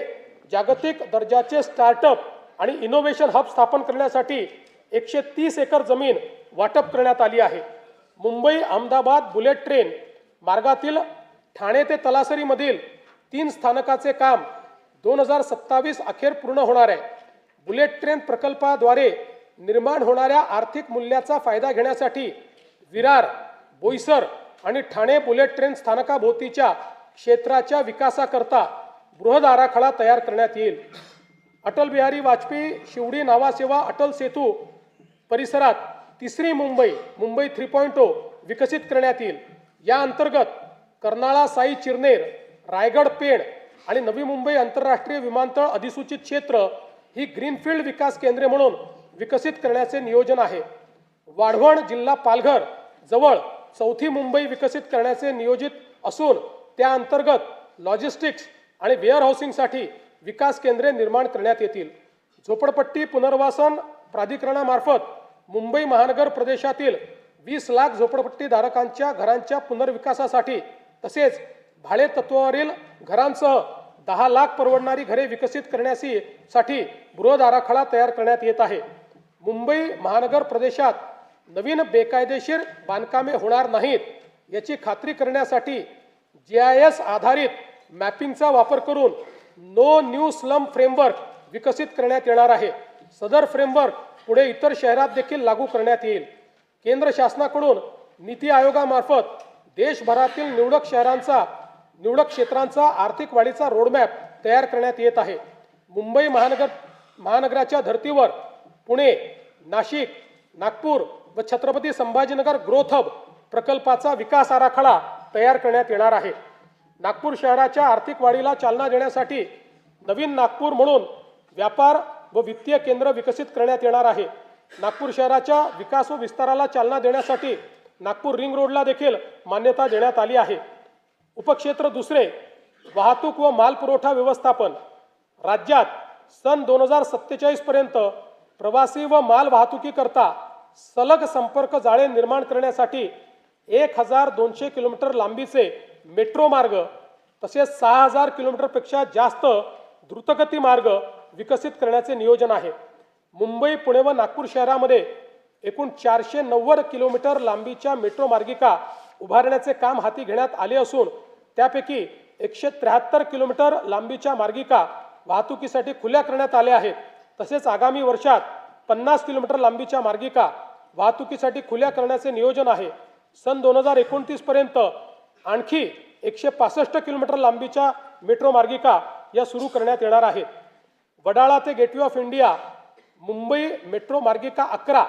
जागतिक दर्जाचे स्टार्टअप आणि इनोव्हेशन हब स्थापन करण्यासाठी 130 एकर जमीन वाटप करण्यात आली आहे। मुंबई अहमदाबाद बुलेट ट्रेन मार्गातील ठाणे ते तलासरीमधील 3 स्थानकाचे काम 2027 अखेर पूर्ण होणार आहे। बुलेट ट्रेन प्रकल्पाद्वारे निर्माण होणाऱ्या आर्थिक मूल्याचा फायदा घेण्यासाठी विरार, बोईसर आणि ठाणे बुलेट ट्रेन स्थानकाभोवतीच्या क्षेत्राच्या विकासाकरता बृहद आराखडा तयार करण्यात येईल। अटल बिहारी वाजपेयी शिवडी नावासेवा अटल सेतू परिसरात तिसरी मुंबई 3.0 विकसित करण्यात येईल। या अंतर्गत कर्नाळा साई चिरनेर, रायगड पेण आणि नवी मुंबई आंतरराष्ट्रीय विमानतळ अधिसूचित क्षेत्र ही ग्रीनफील्ड विकास केंद्रे म्हणून विकसित करण्याचे नियोजन आहे। वाढवण जिल्हा पालघर जवळ चौथी मुंबई विकसित करण्याचे नियोजित असून त्या अंतर्गत लॉजिस्टिक्स आणि वेअर हाऊसिंगसाठी विकास केंद्रे निर्माण करण्यात येतील। झोपडपट्टी पुनर्वसन प्राधिकरणामार्फत मुंबई महानगर प्रदेशातील 20 लाख झोपडपट्टीधारकांच्या घरांच्या पुनर्विकासासाठी तसेच भाडे तत्वावरील घरांसह 10 लाख परवडणारी घरे विकसित करण्यासाठी बृहद आराखडा तयार करण्यात येत आहे। मुंबई महानगर प्रदेशात नवीन बेकायदेशीर बांधकामे होणार नाहीत याची खात्री करण्यासाठी GIS आधारित मॅपिंगचा वापर करून नो न्यू स्लम फ्रेमवर्क विकसित करण्यात येणार आहे। सदर फ्रेमवर्क पुढे इतर शहरात देखील लागू करण्यात येईल। केंद्र शासनाकडून नीती आयोगामार्फत देशभरातील निवडक क्षेत्रांचा आर्थिक वाढीचा रोडमॅप तयार करण्यात येत आहे। मुंबई महानगराच्या धर्तीवर पुणे, नाशिक, नागपूर व छत्रपती संभाजीनगर ग्रोथ हब प्रकल्पाचा विकास आराखडा तयार करण्यात येणार आहे। नागपूर शहराच्या आर्थिक वाढीला चालना देण्यासाठी नवीन नागपूर म्हणून व्यापार व वित्तीय केंद्र विकसित करण्यात येणार आहे। नागपूर शहराच्या विकास व विस्ताराला चालना देण्यासाठी नागपूर रिंग रोडला देखील मान्यता देण्यात आली आहे। उपक्षेत्र दुसरे, वाहतूक व मालपुरवठा व्यवस्थापन। राज्यात सन 2047 पर्यंत प्रवासी व माल वाहतुकीकरता सलग संपर्क जाळे निर्माण करण्यासाठी 1200 किलोमीटर लांबीचे मेट्रो मार्ग तसेच 6000 किलोमीटरपेक्षा जास्त द्रुतगती मार्ग विकसित करण्याचे नियोजन आहे। मुंबई, पुणे व नागपूर शहरामध्ये एकूण 490 किलोमीटर लांबीच्या मेट्रो मार्गिका उभारण्याचे काम हाती घेण्यात आले असून त्यापैकी 173 किलोमीटर लांबीच्या मार्गिका वाहतुकीसाठी खुल्या करण्यात आल्या आहेत। तसेच आगामी वर्षात 50 किलोमीटर लांबीच्या मार्गिका वाहतुकीसाठी खुल्या करण्याचे नियोजन आहे। सन 2029 पर्यंत आणखी 165 किलोमीटर लांबीच्या मेट्रो मार्गिका या सुरू करण्यात येणार आहेत। वडाळा ते gateway of India Mumbai metro मार्गिका 11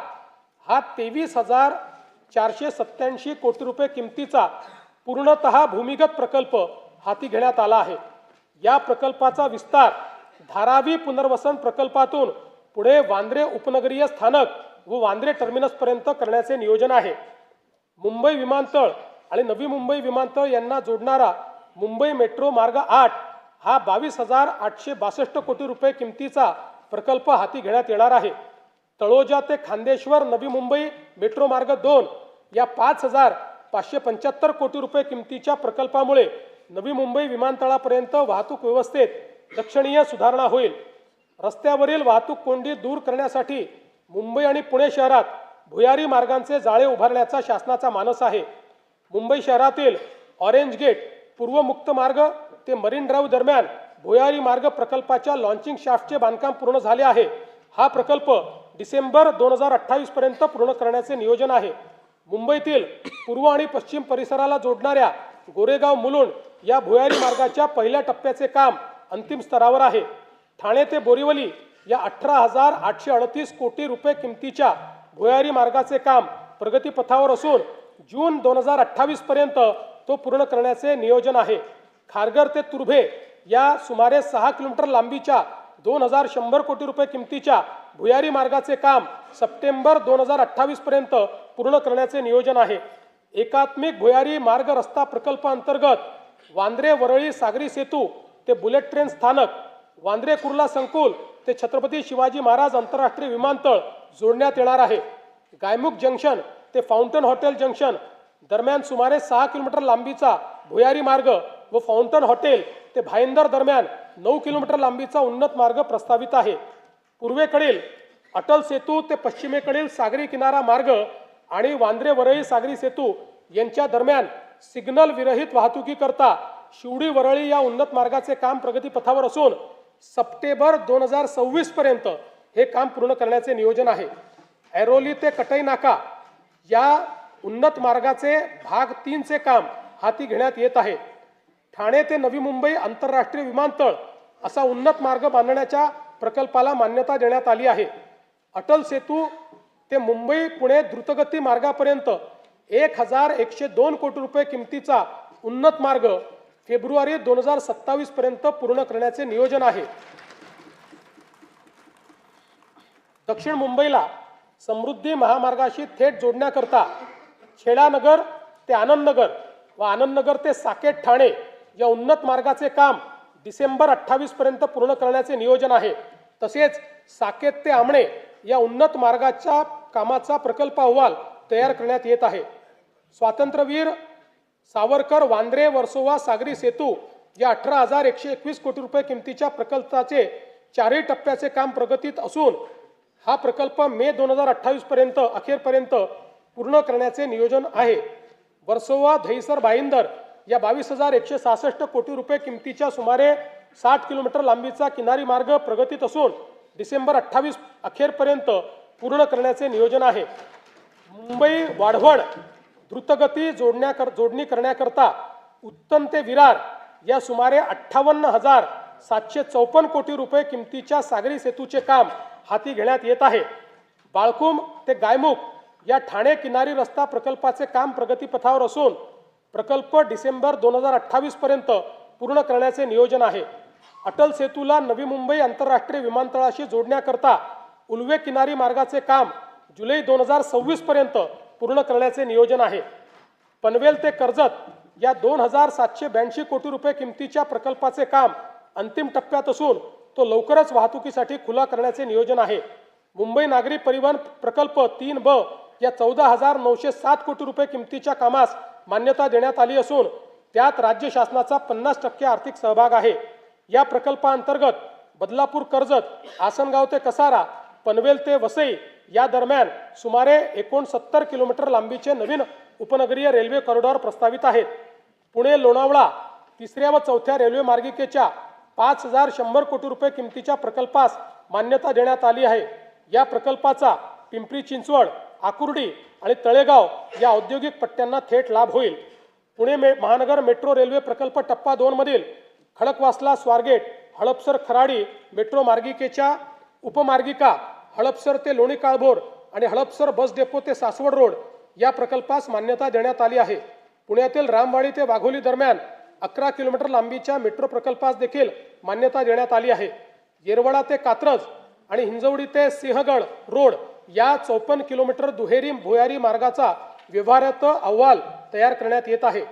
हा 23,487 कोटी रुपये किमतीचा पूर्णतः भूमिगत प्रकल्प हाती घेण्यात आला आहे। या प्रकल्पाचा विस्तार धारावी पुनर्वसन प्रकल्पातून पुढे वांद्रे उपनगरीय स्थानक व वांद्रे टर्मिनस पर्यंत करण्याचे नियोजन आहे। मुंबई विमानतळ आणि नवी मुंबई विमानतळ यांना जोडणारा मुंबई मेट्रो मार्ग 8 हा 22,862 कोटी रुपये किमतीचा प्रकल्प हाती घेण्यात येणार आहे। तळोजा ते खांदेश्वर नवी मुंबई मेट्रो मार्ग 2 या 5,575 कोटी रुपये किमतीच्या प्रकल्पामुळे नवी मुंबई विमानतळापर्यंत वाहतूक व्यवस्थेत लक्षणीय सुधारणा होईल। रस्त्यावरील वाहतूक कोंडी दूर करण्यासाठी मुंबई आणि पुणे शहरात भुयारी मार्गांचे जाळे उभारण्याचा शासनाचा मानस आहे। मुंबई शहरातील ऑरेंज गेट पूर्व मुक्त मार्ग ते मरीन ड्राईव्ह दरम्यान भुयारी मार्ग प्रकल्पाच्या लॉन्चिंग शाफ्टचे बांधकाम पूर्ण झाले आहे। हा प्रकल्प डिसेंबर 2028 पर्यंत पूर्ण करण्याचे नियोजन आहे। मुंबईतील पूर्व आणि पश्चिम परिसराला जोडणाऱ्या गोरेगाव मुलुंड या भुयारी मार्गाच्या पहिल्या टप्प्याचे काम अंतिम स्तरावर आहे। ठाणे ते बोरिवली या 18,838 कोटी रुपये किमतीच्या भुयारी मार्गाचे काम प्रगतीपथावर असून जून 2028 पर्यंत तो पूर्ण करण्याचे नियोजन आहे। खारघर ते तुर्भे या सुमारे 6 किलोमीटर लांबीच्या 2,100 कोटी रुपये किमतीच्या भुयारी मार्गाचे काम सप्टेंबर 2028 पर्यंत पूर्ण करण्याचे नियोजन आहे। एकात्मिक भुयारी मार्ग रस्ता प्रकल्प अंतर्गत वांद्रे वरळी सागरी सेतू ते बुलेट ट्रेन स्थानक, वांद्रे कुर्ला संकुल ते छत्रपती शिवाजी महाराज आंतरराष्ट्रीय विमानतळ जोडण्यात येणार आहे। गायमुख जंक्शन ते फाउंटन हॉटेल जंक्शन दरम्यान सुमारे 6 किलोमीटर लांबीचा भुयारी मार्ग व फाउंटन हॉटेल ते भाईंदर दरम्यान 9 किलोमीटर लांबीचा उन्नत मार्ग प्रस्तावित आहे। पूर्वेकडील अटल सेतू ते पश्चिमेकडील सागरी किनारा मार्ग आणि वांद्रे वरळी सागरी सेतू यांच्या दरम्यान सिग्नल विरहित वाहतुकीकरता शिवडी वरळी या उन्नत मार्गाचे काम प्रगतीपथावर असून सप्टेंबर 2026 पर्यंत हे काम पूर्ण करण्याचे नियोजन आहे। ऐरोली ते कटई नाका या उन्नत मार्गाचे भाग 3 चे काम हाती घेण्यात येत आहे। ठाणे ते नवी मुंबई आंतरराष्ट्रीय विमानतळ असा उन्नत मार्ग बांधण्याच्या प्रकल्पाला मान्यता देण्यात आली आहे। अटल सेतू ते मुंबई पुणे द्रुतगती मार्गापर्यंत 1,102 कोटी रुपये किमतीचा उन्नत मार्ग फेब्रुवारी 2027 पर्यंत पूर्ण करण्याचे नियोजन आहे। दक्षिण मुंबईला समृद्धी महामार्गाशी थेट जोडण्याकरता छेडानगर ते आनंदनगर व आनंदनगर ते साकेत ठाणे या उन्नत मार्गाचे काम डिसेंबर 28 पर्यंत पूर्ण करण्याचे नियोजन आहे। तसेच साकेत ते आमणे या उन्नत मार्गाच्या कामाचा प्रकल्प अहवाल तयार करण्यात येत आहे। स्वातंत्र्यवीर सावरकर वांद्रे वर्सोवा सागरी सेतू या 18,121 कोटी रुपये किमतीच्या प्रकल्पाचे 4ही टप्प्याचे काम प्रगतीत असून हा प्रकल्प मे 2028 पर्यंत अखेरपर्यंत पूर्ण करण्याचे नियोजन आहे। वर्सोवा दहिसर भाईंदर या 22,166 कोटी रुपये किमतीच्या सुमारे 60 किलोमीटर लांबीचा किनारी मार्ग प्रगतीत असून डिसेंबर 28 अखेरपर्यंत पूर्ण करण्याचे नियोजन आहे. मुंबई वाढवण द्रुतगती जोडणी करण्याकरता उत्तम ते विरार या सुमारे 58,754 कोटी रुपये किमतीच्या सागरी सेतूचे काम हाती घेण्यात येत आहे. बाळकुम ते गायमुख या ठाणे किनारी रस्ता प्रकल्पाचे काम प्रगतीपथावर असून प्रकल्प डिसेंबर 2028 पर्यंत पूर्ण करण्याचे नियोजन आहे. अटल सेतूला नवी मुंबई आंतरराष्ट्रीय विमानतळाशी जोडण्याकरता उल्वे किनारी मार्गाचे काम जुलै 2026 पर्यंत पूर्ण करण्याचे नियोजन आहे. पनवेल ते कर्जत या 2,782 कोटी रुपये किमतीच्या प्रकल्पाचे काम अंतिम टप्प्यात असून तो लवकरच वाहतुकीसाठी खुला करण्याचे नियोजन आहे. मुंबई नागरी परिवहन प्रकल्प 3B या 14,907 कोटी रुपये किमतीच्या कामास मान्यता देण्यात आली असून त्यात राज्य शासनाचा 50% आर्थिक सहभाग आहे. या प्रकल्पाअंतर्गत बदलापूर कर्जत, आसनगाव ते कसारा, पनवेल ते वसई या दरम्यान सुमारे 69 किलोमीटर लांबीचे नवीन उपनगरीय रेल्वे कॉरिडॉर प्रस्तावित आहेत. पुणे लोणावळा 3ऱ्या व 4थ्या रेल्वे मार्गिकेच्या 5,100 कोटी रुपये किमतीच्या प्रकल्पास मान्यता देण्यात आली आहे. या प्रकल्पाचा पिंपरी चिंचवड, आकुर्डी आणि तळेगाव या औद्योगिक पट्ट्यांना थेट लाभ होईल. पुणे महानगर मेट्रो रेल्वे प्रकल्प टप्पा 2 मधील खडकवासला स्वारगेट, हडपसर खराडी मेट्रो मार्गिकेच्या उपमार्गिका हडपसर ते लोणी काळभोर आणि हडपसर बस डेपो ते सासवड रोड या प्रकल्पास मान्यता देण्यात आली आहे. पुण्यातील रामवाडी ते वाघोली दरम्यान 11 किलोमीटर लांबीच्या मेट्रो प्रकल्पास देखील मान्यता देण्यात आली आहे. येरवडा ते कात्रज आणि हिंजवडी ते सिंहगड रोड या 54 किलोमीटर दुहेरी भुयारी मार्गाचा व्यवहार्यता अहवाल तयार करण्यात येत आहे.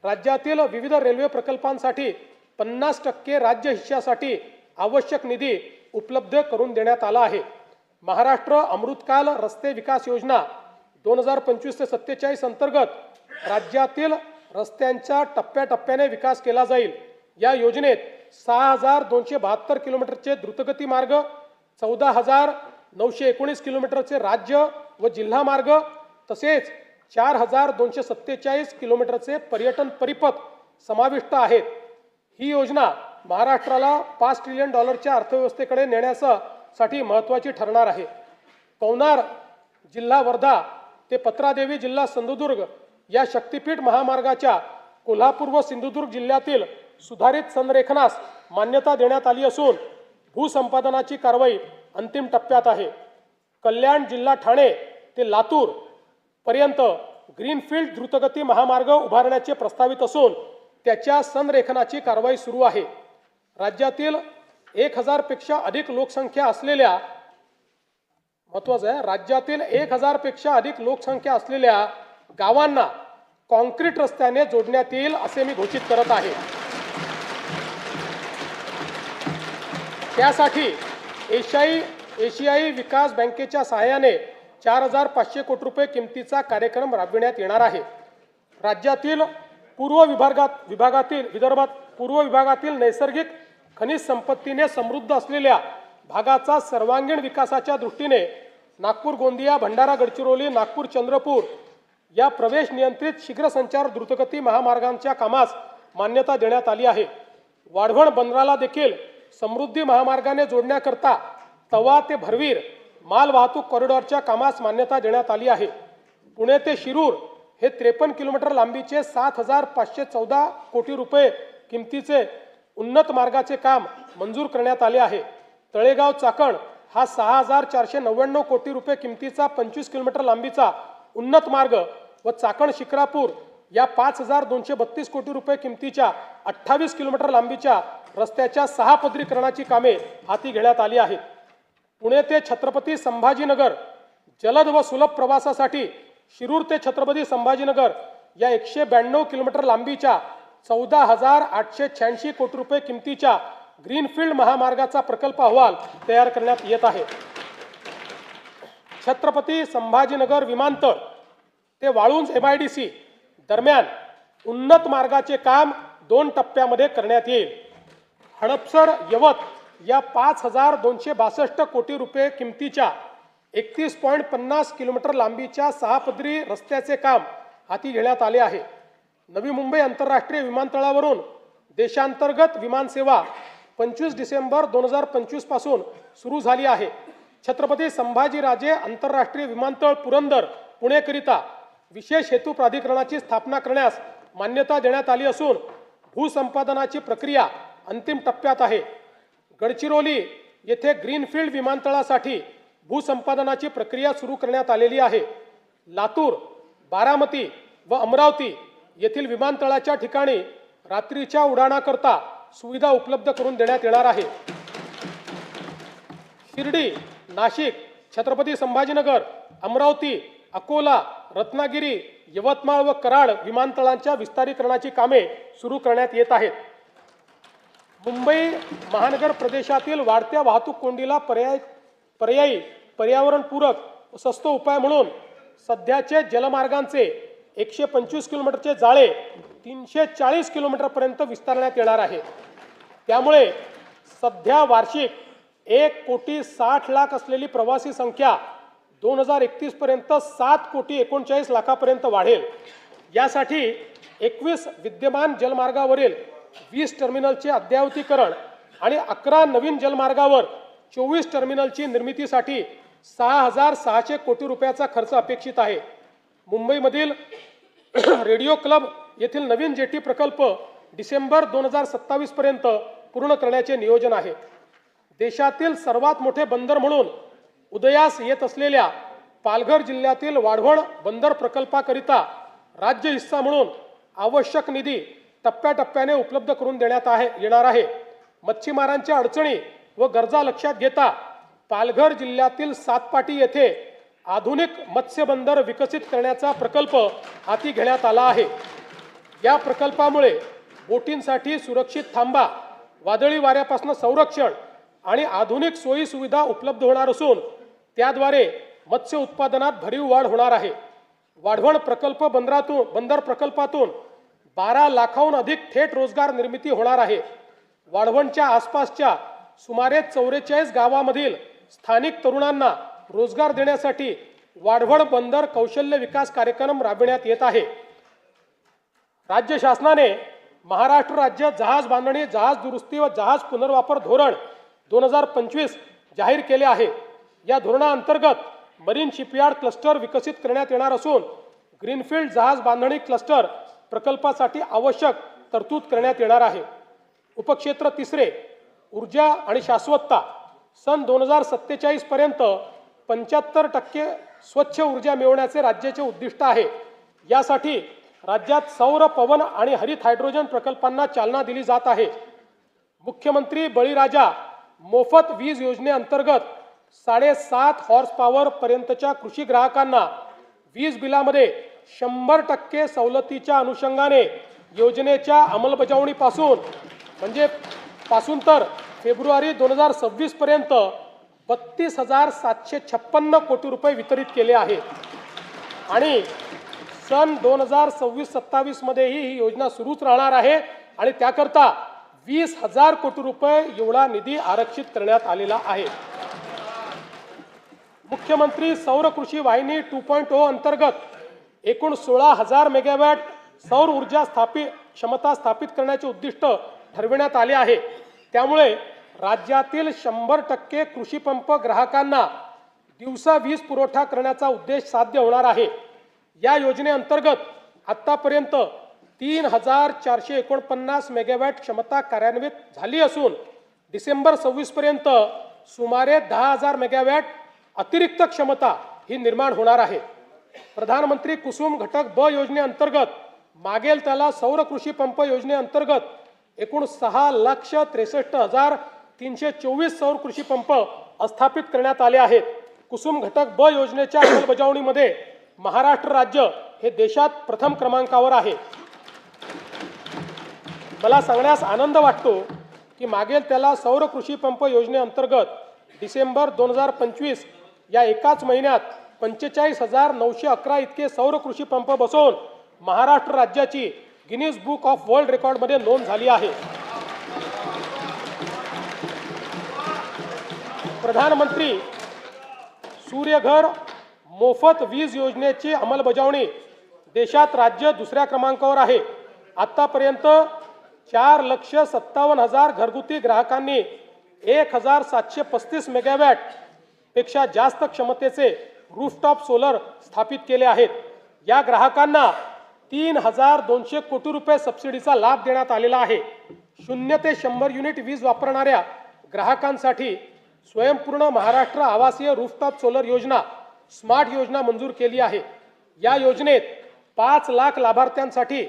राज्यातील विविध रेल्वे प्रकल्पांसाठी 50% राज्य हिश्श्यासाठी आवश्यक निधी उपलब्ध करून देण्यात आला आहे. महाराष्ट्र अमृतकाल रस्ते विकास योजना 2025 ते 47 अंतर्गत राज्यातील रस्त्यांचा टप्प्याटप्प्याने विकास केला जाईल. या योजनेत 6,272 किलोमीटरचे द्रुतगती मार्ग, 14,919 किलोमीटरचे राज्य व जिल्हा मार्ग तसेच 4,247 किलोमीटरचे पर्यटन परिपथ समाविष्ट आहेत. ही योजना महाराष्ट्राला $5 ट्रिलियन अर्थव्यवस्थेकडे नेण्यासाठी महत्त्वाची ठरणार आहे. पवनार जिल्हा वर्धा ते पत्रादेवी जिल्हा सिंधुदुर्ग या शक्तिपीठ महामार्गाच्या कोल्हापूर व सिंधुदुर्ग जिल्ह्यातील सुधारित संरेखनास मान्यता देण्यात आली असून भूसंपादनाची कारवाई अंतिम टप्प्यात आहे. कल्याण जिल्हा ठाणे ते लातूर पर्यंत ग्रीनफील्ड द्रुतगती महामार्ग उभारण्याचे प्रस्तावित असून त्याच्या संरेखनाची कारवाई सुरू आहे. राज्यातील 1,000 पेक्षा अधिक लोकसंख्या असलेल्या महत्त्वाचं आहे राज्यातील 1,000 पेक्षा अधिक लोकसंख्या असलेल्या गावांना कॉन्क्रीट रस्त्याने जोडण्यात येईल असे मी घोषित करत आहे. त्यासाठी एशियाई विकास बँकेच्या सहाय्याने 4,500 कोटी रुपये किमतीचा कार्यक्रम राबविण्यात येणार आहे. राज्यातील विदर्भात पूर्व विभागातील नैसर्गिक खनिज संपत्तीने समृद्ध असलेल्या भागाचा सर्वांगीण विकासाच्या दृष्टीने नागपूर गोंदिया, भंडारा गडचिरोली, नागपूर चंद्रपूर या प्रवेश नियंत्रित शीघ्र संचार द्रुतगती महामार्गांच्या कामास मान्यता देण्यात आली आहे. वाढवण बंदराला देखील समृद्धी महामार्गाने जोडण्याकरता तवा ते भरवीर माल वाहतूक कॉरिडॉरच्या कामास मान्यता देण्यात आली आहे. पुणे ते शिरूर हे 53 किलोमीटर लांबीचे 7,514 कोटी रुपये किमतीचे उन्नत मार्गाचे काम मंजूर करण्यात आले आहे. तळेगाव चाकण हा 6,499 कोटी रुपये किमतीचा 25 किलोमीटर लांबीचा उन्नत मार्ग व चाकण शिक्रापूर या 5,232 कोटी रुपये किमतीच्या 28 किलोमीटर लांबीच्या रस्त्याच्या 6 पदरीकरणाची कामे हाती घेण्यात आली आहेत. पुणे ते छत्रपती संभाजीनगर जलद व सुलभ प्रवासासाठी शिरूर ते छत्रपती संभाजीनगर या 192 किलोमीटर लांबीच्या 14,886 कोटी रुपये किमतीच्या ग्रीनफील्ड महामार्गाचा प्रकल्प अहवाल तयार करण्यात येत आहे. छत्रपती संभाजीनगर विमानतळ ते वाळुंज MIDC दरम्यान उन्नत मार्गाचे काम 2 टप्प्यामध्ये करण्यात येईल. हडपसर यवत या 5,262 कोटी रुपये किमतीच्या 31.50 किलोमीटर लांबीच्या 6 पदरी रस्त्याचे काम हाती घेण्यात आले आहे. नवी मुंबई आंतरराष्ट्रीय विमानतळावरून देशांतर्गत विमानसेवा 25 डिसेंबर 2025 पासून सुरू झाली आहे. छत्रपती संभाजीराजे आंतरराष्ट्रीय विमानतळ पुरंदर पुणेकरिता विशेष हेतू प्राधिकरणाची स्थापना करण्यास मान्यता देण्यात आली असून भूसंपादनाची प्रक्रिया अंतिम टप्प्यात आहे. गडचिरोली येथे ग्रीनफील्ड विमानतळासाठी भूसंपादनाची प्रक्रिया सुरू करण्यात आलेली आहे. लातूर, बारामती व अमरावती येथील विमानतळाच्या ठिकाणी रात्रीच्या उड्डाणाकरता सुविधा उपलब्ध करून देण्यात येणार आहे. शिर्डी, नाशिक, छत्रपती संभाजीनगर, अमरावती, अकोला, रत्नागिरी, यवतमाळ व कराड विमानतळांच्या विस्तारीकरणाची कामे सुरू करण्यात येत आहेत. मुंबई महानगर प्रदेशातील वाढत्या वाहतूक कोंडीला पर्यायी पर्यावरणपूरक व स्वस्त उपाय म्हणून सध्याचे जलमार्गांचे 125 किलोमीटरचे जाळे 340 किलोमीटरपर्यंत विस्तारण्यात येणार आहे. त्यामुळे सध्या वार्षिक 1,60,00,000 असलेली प्रवासी संख्या 2031 पर्यंत 7,39,00,000 वाढेल. यासाठी 21 विद्यमान जलमार्गावरील 20 टर्मिनलचे अद्ययावतीकरण आणि 11 नवीन जलमार्गावर 24 टर्मिनलची निर्मितीसाठी 6,600 कोटी रुपयाचा खर्च अपेक्षित आहे. मुंबईमधील रेडिओ क्लब येथील नवीन जेटी प्रकल्प डिसेंबर 2027 पर्यंत पूर्ण करण्याचे नियोजन आहे. देशातील सर्वात मोठे बंदर म्हणून उदयास येत असलेल्या पालघर जिल्ह्यातील वाढवण बंदर प्रकल्पाकरिता राज्य हिस्सा म्हणून आवश्यक निधी टप्प्याटप्प्याने उपलब्ध करून देण्यात येणार आहे. मच्छीमारांच्या अडचणी व गरजा लक्षात घेता पालघर जिल्ह्यातील सातपाटी येथे आधुनिक मत्स्य बंदर विकसित करण्याचा प्रकल्प हाती घेण्यात आला आहे. या प्रकल्पामुळे बोटींसाठी सुरक्षित थांबा, वादळी वाऱ्यापासून संरक्षण आणि आधुनिक सोयी सुविधा उपलब्ध होणार असून त्याद्वारे मत्स्य उत्पादनात भरीव वाढ होणार आहे. वाढवण बंदर प्रकल्पातून 12 लाखाहून अधिक थेट रोजगार निर्मिती होणार आहे. वाढवणच्या आसपासच्या सुमारे 44 गावामधील स्थानिक तरुणांना रोजगार देण्यासाठी वाढवण बंदर कौशल्य विकास कार्यक्रम राबविण्यात येत आहे. राज्य शासनाने महाराष्ट्र राज्य जहाज बांधणी, जहाज दुरुस्ती व जहाज पुनर्वापर धोरण 2025 जाहीर केले आहे. या धोरणाअंतर्गत मरीन शिपयार्ड क्लस्टर विकसित करण्यात येणार असून ग्रीनफील्ड जहाज बांधणी क्लस्टर प्रकल्पासाठी आवश्यक तरतूद करण्यात येणार आहे. उपक्षेत्र तिसरे, ऊर्जा आणि शाश्वतता. सन 2047 पर्यंत 75% स्वच्छ ऊर्जा मिळवण्याचे राज्याचे उद्दिष्ट आहे. यासाठी राज्यात सौर, पवन आणि हरित हायड्रोजन प्रकल्पांना चालना दिली जात आहे. मुख्यमंत्री बळीराजा मोफत वीज योजनेअंतर्गत 7.5 हॉर्स पॉवर पर्यंतच्या कृषी ग्राहकांना वीज बिलामध्ये 100% सवलतीच्या अनुषंगाने योजनेच्या अंमलबजावणीपासून तर फेब्रुवारी 2026 पर्यंत 32,756 कोटी रुपये वितरित केले आहेत आणि सन 2026-27 मध्येही ही योजना सुरूच राहणार आहे आणि त्याकरता 20,000 कोटी रुपये एवढा निधी आरक्षित करण्यात आलेला आहे. मुख्यमंत्री सौर कृषी वाहिनी 2.0 अंतर्गत एकूण 16,000 मेगावॅट सौर ऊर्जा क्षमता स्थापित करण्याचे उद्दिष्ट ठरविण्यात आले आहे. त्यामुळे राज्यातील 100% कृषी पंप ग्राहकांना दिवसा वीज पुरवठा करण्याचा उद्देश साध्य होणार आहे. या योजनेअंतर्गत आतापर्यंत 3,449 मेगावॅट क्षमता कार्यान्वित झाली असून डिसेंबर 26 पर्यंत सुमारे 10,000 मेगावॅट अतिरिक्त क्षमता ही निर्माण होणार आहे. प्रधानमंत्री कुसुम घटक ब योजनेअंतर्गत मागेल त्याला सौर कृषी पंप योजनेअंतर्गत एकूण 6,63,324 सौर कृषी पंप स्थापित करण्यात आले आहेत. कुसुम घटक ब योजनेच्या अंमलबजावणीमध्ये महाराष्ट्र राज्य हे देशात प्रथम क्रमांकावर आहे. मला सांगण्यास आनंद वाटतो की मागेल त्याला सौर कृषी पंप योजनेअंतर्गत डिसेंबर 2025 या एकाच महिन्यात 45,911 इतके सौर कृषी पंप बसवून महाराष्ट्र राज्याची गिनीज बुक ऑफ वर्ल्ड रेकॉर्डमध्ये नोंद झाली आहे. प्रधानमंत्री सूर्यघर मोफत वीज योजनेची अंमलबजावणी देशात राज्य दुसऱ्या क्रमांकावर आहे. आतापर्यंत 4,57,000 घरगुती ग्राहकांनी 1,735 मेगावॅट पेक्षा जास्त क्षमतेचे रूफटॉप सोलर स्थापित केले आहेत। या ग्राहकांना 3,200 कोटी रुपये सबसिडीचा लाभ देण्यात आलेला आहे। 0 ते 100 युनिट वीज वापरणाऱ्या ग्राहकांसाठी स्वयंपूर्ण महाराष्ट्र आवासीय रूफटॉप सोलर योजना स्मार्ट योजना मंजूर केली आहे। या योजनेत 5 लाख लाभार्थ्यांसाठी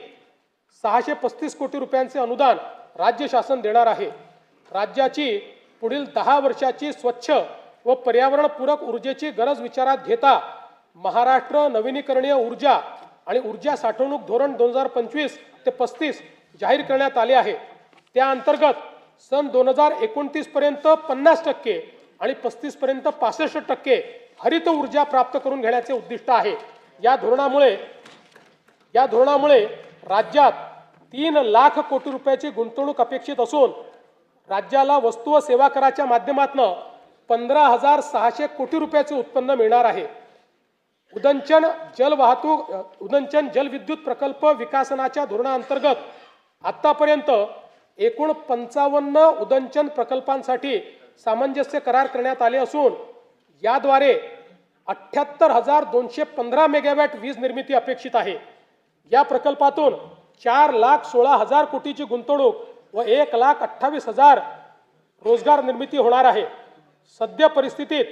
635 कोटी रुपयांचे अनुदान राज्य शासन देणार आहे। राज्याची पुढील 10 वर्षाची स्वच्छ व पर्यावरणपूरक ऊर्जेची गरज विचारात घेता महाराष्ट्र नवीनीकरणीय ऊर्जा आणि ऊर्जा साठवणूक धोरण 2025 ते 35 जाहीर करण्यात आले आहे। त्या अंतर्गत सन 2029 पर्यंत 50% आणि 35 पर्यंत 65% हरित ऊर्जा प्राप्त करून घेण्याचे उद्दिष्ट आहे। या धोरणामुळे राज्यात 3 लाख कोटी रुपयाची गुंतवणूक अपेक्षित असून राज्याला वस्तू व सेवा कराच्या माध्यमातून 15,600 कोटी रुपयाचे उत्पन्न मिळणार आहे। उदंचन जलविद्युत प्रकल्प विकासनाच्या धोरणाअंतर्गत आतापर्यंत एकूण 55 उदंचन प्रकल्पांसाठी सामंजस्य करार करण्यात आले असून याद्वारे 78,215 मेगावॅट वीज निर्मिती अपेक्षित आहे। या प्रकल्पातून 4,16,000 कोटीची गुंतवणूक व 1,28,000 रोजगार निर्मिती होणार आहे। सध्या परिस्थितीत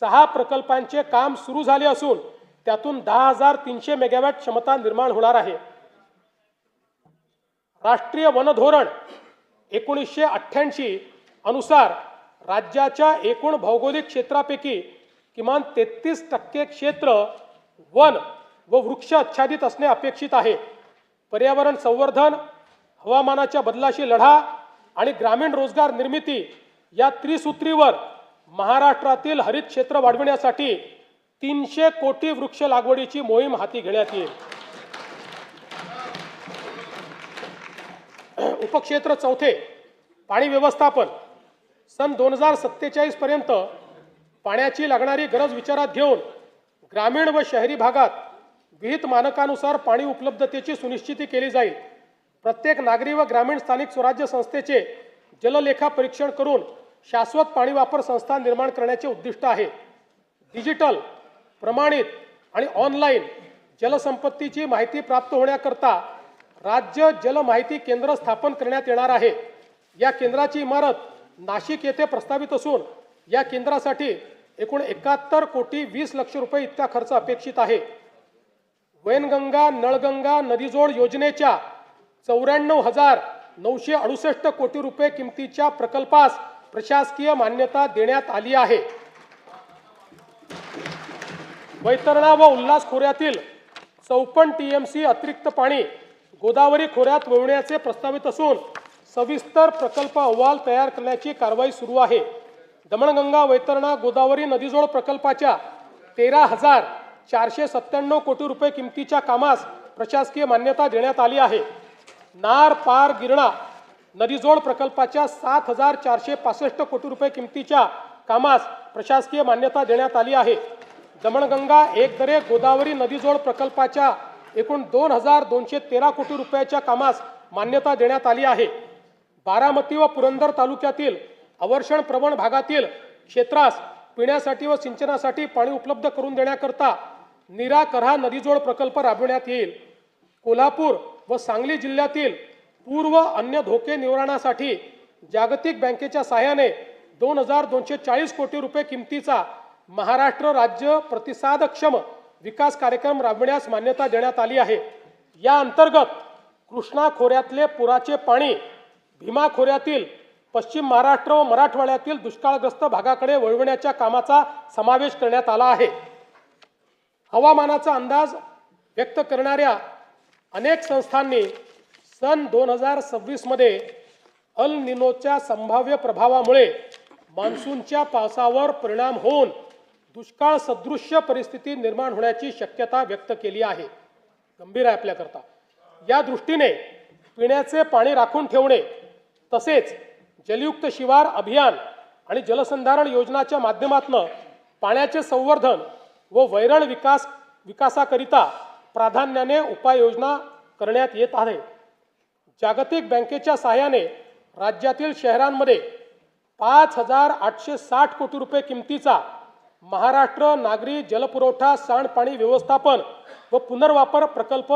6 प्रकल्पांचे काम सुरू झाले असून त्यातून 10,300 मेगावॅट क्षमता निर्माण होणार आहे। राष्ट्रीय वन धोरण 1988 अनुसार राज्याच्या एकूण भौगोलिक क्षेत्रापैकी किमान 33% क्षेत्र वन व वृक्ष आच्छादित असणे अपेक्षित आहे। पर्यावरण संवर्धन, हवामानाच्या बदलाशी लढा आणि ग्रामीण रोजगार निर्मिती या त्रिसूत्रीवर महाराष्ट्रातील हरित क्षेत्र वाढविण्यासाठी 300 कोटी वृक्ष लागवडीची मोहीम हाती घेण्यात येईल। उपक्षेत्र 4 पाणी व्यवस्थापन सन 2047 पर्यंत पाण्याची लागणारी गरज विचारात घेऊन ग्रामीण व शहरी भागात विहित मानकानुसार पाणी उपलब्धतेची सुनिश्चिती केली जाईल। प्रत्येक नागरी व ग्रामीण स्थानिक स्वराज्य संस्थेचे जललेखा परीक्षण करून शाश्वत पाणी वापर संस्था निर्माण करण्याचे उद्दिष्ट आहे। डिजिटल, प्रमाणित आणि ऑनलाईन जलसंपत्तीची माहिती प्राप्त होण्याकरता राज्य जल माहिती केंद्र स्थापन करण्यात येणार आहे। या केंद्राची इमारत नाशिक येथे प्रस्तावित असून या केंद्रासाठी एकूण 71 कोटी 20 लक्ष रुपये इतका खर्च अपेक्षित आहे। वैनगंगा नळगंगा नदीजोड योजनेच्या 94,968 कोटी रुपये किमतीच्या प्रकल्पास प्रशासकीय मान्यता देण्यात आली आहे। वैतरणा व उल्हास खोऱ्यातील 54 TMC अतिरिक्त पाणी गोदावरी खोऱ्यात वळवण्याचे प्रस्तावित असून सविस्तर प्रकल्प अहवाल तयार करण्याची कारवाई सुरू आहे। दमणगंगा वैतरणा गोदावरी नदीजोड प्रकल्पाच्या 13,497 कोटी रुपये किमतीच्या कामास प्रशासकीय मान्यता देण्यात आली आहे। नार पार गिरणा नदीजोड प्रकल्पाच्या 7,465 कोटी रुपये किमतीच्या कामास प्रशासकीय मान्यता देण्यात आली आहे। दमणगंगा एकदरे गोदावरी नदीजोड प्रकल्पाच्या एकूण 2,213 कोटी रुपयाच्या कामास मान्यता देण्यात आली आहे। बारामती व पुरंदर तालुक्यातील अवर्षण प्रवण भागातील क्षेत्रास पिण्यासाठी व सिंचनासाठी पाणी उपलब्ध करून देण्याकरता नीरा करहा नदीजोड प्रकल्प राबविण्यात येईल। कोल्हापूर व सांगली जिल्ह्यातील पूर व अन्य धोके निवारणासाठी जागतिक बँकेच्या सहाय्याने 2,240 कोटी रुपये किमतीचा महाराष्ट्र राज्य प्रतिसादक्षम विकास कार्यक्रम राबविण्यास मान्यता देण्यात आली आहे। या अंतर्गत कृष्णा खोऱ्यातले पुराचे पाणी भीमा खोऱ्यातील पश्चिम महाराष्ट्र व मराठवाड्यातील दुष्काळग्रस्त भागाकडे वळविण्याच्या कामाचा समावेश करण्यात आला आहे। हवामानाचा अंदाज व्यक्त करणाऱ्या अनेक संस्थांनी सन 2026 मध्ये अल निनोच्या संभाव्य प्रभावामुळे मान्सूनच्या पावसावर परिणाम होऊन दुष्काळ सदृश्य परिस्थिती निर्माण होण्याची शक्यता व्यक्त केली आहे। गंभीर आहे आपल्याकरता। या दृष्टीने पिण्याचे पाणी राखून ठेवणे तसेच जलयुक्त शिवार अभियान आणि जलसंधारण योजनाच्या माध्यमातून पाण्याचे संवर्धन व वैरण विकासाकरिता प्राधान्याने उपाययोजना करण्यात येत आहे। जागतिक बँकेच्या सहाय्याने राज्यातील शहरांमध्ये 5,860 कोटी रुपये किमतीचा महाराष्ट्र नागरी जलपुरवठा सांडपाणी व्यवस्थापन व पुनर्वापर प्रकल्प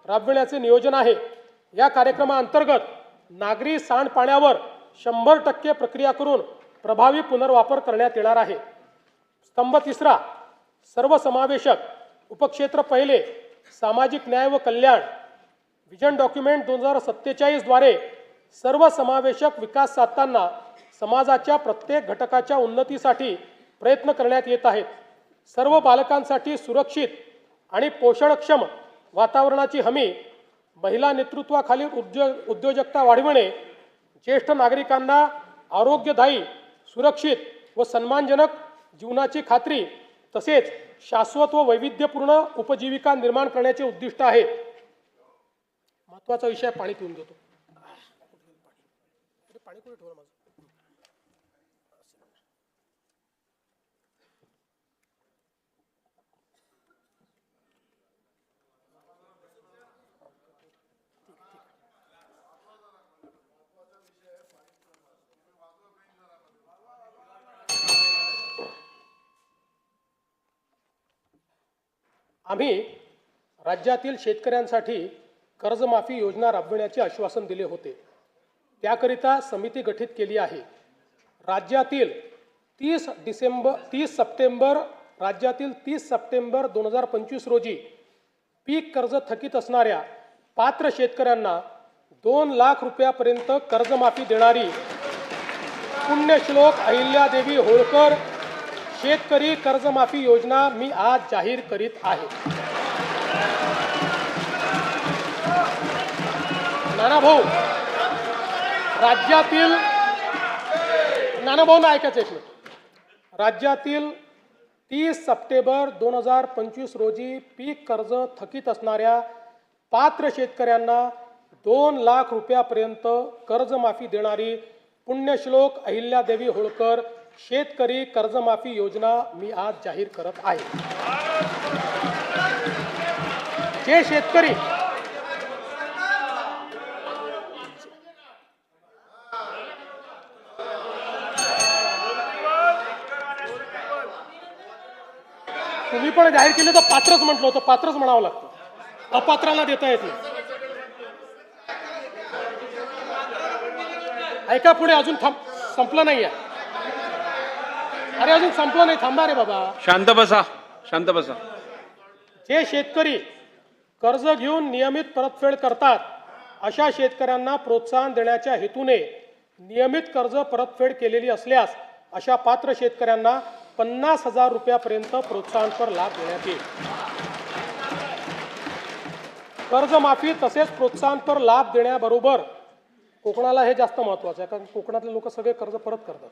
राबविण्याचे नियोजन आहे। या कार्यक्रमाअंतर्गत नागरी सांडपाण्यावर 100% प्रक्रिया करून प्रभावी पुनर्वापर करण्यात येणार आहे। स्तंभ तिसरा, सर्वसमावेशक उपक्षेत्र पहिले, सामाजिक न्याय व कल्याण। विजन डॉक्युमेंट 2047 द्वारे सर्वसमावेशक विकास साधताना समाजाच्या प्रत्येक घटकाच्या उन्नतीसाठी प्रयत्न करण्यात येत आहेत। सर्व बालकांसाठी सुरक्षित आणि पोषणक्षम वातावरणाची हमी, महिला नेतृत्वाखालील उद्योजकता वाढविणे, ज्येष्ठ नागरिकांना आरोग्यदायी, सुरक्षित व सन्मानजनक जीवनाची खात्री तसेच शाश्वत व वैविध्यपूर्ण उपजीविका निर्माण करण्याचे उद्दिष्ट आहे। महत्त्वाचा विषय पाणी पिऊन देतो। पाणी कुठे ठेवलं माझं? आम्ही राज्यातील शेतकऱ्यांसाठी कर्जमाफी योजना राबविण्याचे आश्वासन दिले होते। त्याकरिता समिती गठीत केली आहे। राज्यातील 30 सप्टेंबर 2025 रोजी पीक कर्ज थकीत असणाऱ्या पात्र शेतकऱ्यांना 2 लाख रुपयापर्यंत कर्जमाफी देणारी पुण्यश्लोक अहिल्यादेवी होळकर शेतकरी कर्जमाफी योजना मी आज जाहीर करीत आहे। नानाभाऊ, राज्यातील ऐकायचं एक मिनिट। राज्यातील 30 सप्टेंबर 2025 रोजी पीक कर्ज थकीत असणाऱ्या पात्र शेतकऱ्यांना 2 लाख रुपयापर्यंत कर्जमाफी देणारी पुण्यश्लोक अहिल्यादेवी होळकर शेतकरी कर्जमाफी योजना मी आज जाहीर करत आहे। जे शेतकरी तुम्ही पण जाहीर केले तर पात्रच म्हटलं होतं, पात्रच म्हणावं लागतं, अपात्राला देता येत नाही। ऐका पुढे, अजून संपलं नाही आहे। अरे अजून संपलं नाही, थांबा रे बाबा, शांत बसा, शांत बसा। जे शेतकरी कर्ज घेऊन नियमित परतफेड करतात अशा शेतकऱ्यांना प्रोत्साहन देण्याच्या हेतूने नियमित कर्ज परतफेड केलेली असल्यास अशा पात्र शेतकऱ्यांना 50,000 रुपयापर्यंत प्रोत्साहनपर लाभ देण्यात येईल। कर्जमाफी तसेच प्रोत्साहनपर लाभ देण्याबरोबर कोकणाला हे जास्त महत्त्वाचं आहे, कारण कोकणातले लोक सगळे कर्ज परत करतात।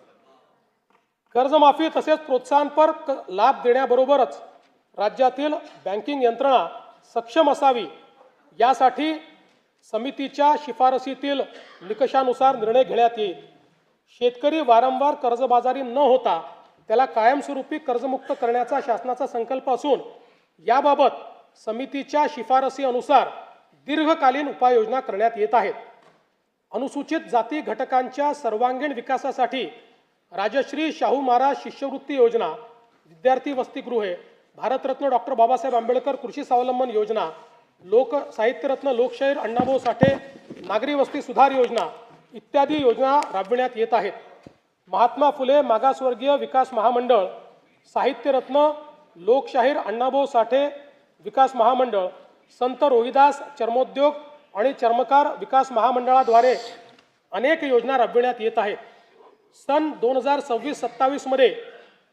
कर्जमाफी तसेच प्रोत्साहनपर लाभ देण्याबरोबरच राज्यातील बँकिंग यंत्रणा सक्षम असावी यासाठी समितीच्या शिफारसीतील निकषानुसार निर्णय घेण्यात येईल। शेतकरी वारंवार कर्जबाजारी न होता त्याला कायमस्वरूपी कर्जमुक्त करण्याचा शासनाचा संकल्प असून याबाबत समितीच्या शिफारसी अनुसार दीर्घकालीन उपाययोजना करण्यात येत आहेत। अनुसूचित जाती घटकांच्या सर्वांगीण विकासासाठी राजश्री शाहू महाराज शिष्यवृत्ती योजना, विद्यार्थी वसतिगृहे, भारतरत्न डॉक्टर बाबासाहेब आंबेडकर कृषी स्वावलंबन योजना, लोक साहित्यरत्न लोकशाहीर अण्णाभाऊ साठे नागरी वस्ती सुधार योजना इत्यादी योजना राबविण्यात येत आहेत। महात्मा फुले मागासवर्गीय विकास महामंडळ, साहित्यरत्न लोकशाहीर अण्णाभाऊ साठे विकास महामंडळ, संत रोहिदास चर्मोद्योग आणि चर्मकार विकास महामंडळाद्वारे अनेक योजना राबविण्यात येत आहेत। सन 2026-27 मध्ये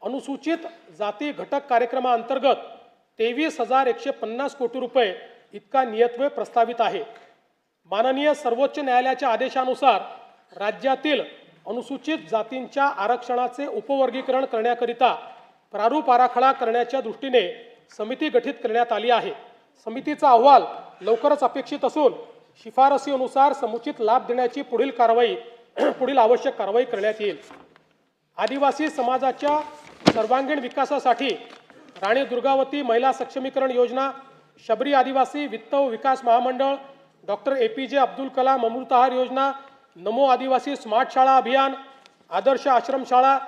अनुसूचित जाती घटक कार्यक्रमाअंतर्गत 23,150 कोटी रुपये इतका नियतव्यय प्रस्तावित आहे। माननीय सर्वोच्च न्यायालयाच्या आदेशानुसार राज्यातील अनुसूचित जातींच्या आरक्षणाचे उपवर्गीकरण करण्याकरिता प्रारूप आराखडा करण्याच्या दृष्टीने समिती गठीत करण्यात आली आहे। समितीचा अहवाल लवकरच अपेक्षित असून शिफारसीनुसार समुचित लाभ देण्याची पुढील आवश्यक कारवाई करण्यात येईल। आदिवासी समाजाच्या सर्वांगीण विकासासाठी राणी दुर्गावती महिला सक्षमीकरण योजना, शबरी आदिवासी वित्त व विकास महामंडळ, डॉक्टर APJ अब्दुल कलाम अमृतहार योजना, नमो आदिवासी स्मार्ट शाळा अभियान, आदर्श आश्रमशाळा,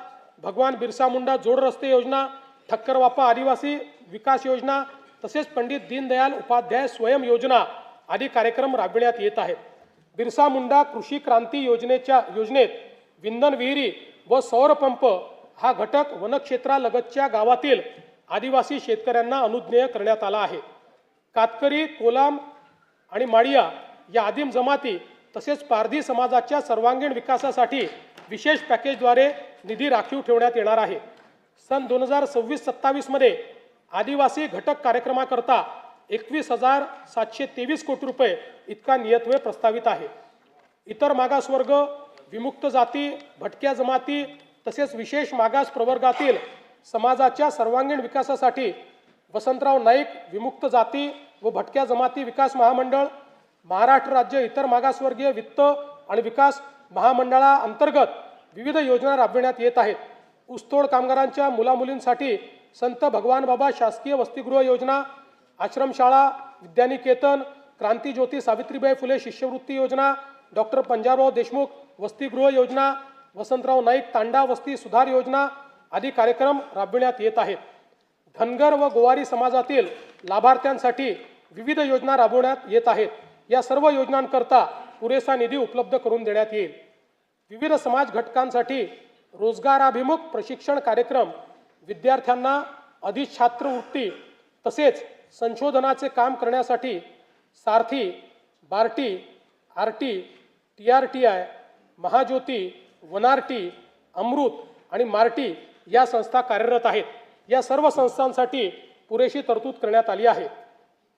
भगवान बिरसा मुंडा जोड रस्ते योजना, ठक्कर वापा आदिवासी विकास योजना तसेच पंडित दीनदयाल उपाध्याय स्वयं योजना आदी कार्यक्रम राबविण्यात येत आहेत. बिरसा मुंडा कृषी क्रांती योजनेत विंधन विहिरी व सौर पंप हा घटक वनक्षेत्रालगतच्या गावातील आदिवासी शेतकऱ्यांना अनुज्ञेय करण्यात आला आहे. कातकरी, कोलाम आणि माडिया या आदिम जमाती तसेच पारधी समाजाच्या सर्वांगीण विकासासाठी विशेष पॅकेजद्वारे निधी राखीव ठेवण्यात येणार आहे. सन 2026-27 मध्ये आदिवासी घटक कार्यक्रमाकरता 21,723 कोटी रुपये इतका नियतव्यय प्रस्तावित आहे. इतर मागासवर्ग, विमुक्त जाती, भटक्या जमाती तसेच विशेष मागास प्रवर्गातील समाजाच्या सर्वांगीण विकासासाठी वसंतराव नाईक विमुक्त जाती व भटक्या जमाती विकास महामंडळ, महाराष्ट्र राज्य इतर मागासवर्गीय वित्त आणि विकास महामंडळाअंतर्गत विविध योजना राबविण्यात येत आहेत. ऊसतोड कामगारांच्या मुलामुलींसाठी संत भगवान बाबा शासकीय वसतिगृह योजना, आश्रमशाळा, विद्यानिकेतन, क्रांतीज्योती सावित्रीबाई फुले शिष्यवृत्ती योजना, डॉक्टर पंजाबराव देशमुख वसतिगृह योजना, वसंतराव नाईक तांडा वस्ती सुधार योजना आदी कार्यक्रम राबविण्यात येत आहेत. धनगर व गोवारी समाजातील लाभार्थ्यांसाठी विविध योजना राबवण्यात येत आहेत. या सर्व योजनांकरता पुरेसा निधी उपलब्ध करून देण्यात येईल. विविध समाज घटकांसाठी रोजगाराभिमुख प्रशिक्षण कार्यक्रम, विद्यार्थ्यांना अधिछात्रवृत्ती तसेच संशोधनाचे काम करण्यासाठी सारथी, बार्टी, आरटी, TRTI, महाज्योती, वनारटी, अमृत आणि मार्टी या संस्था कार्यरत आहेत. या सर्व संस्थांसाठी पुरेशी तरतूद करण्यात आली आहे.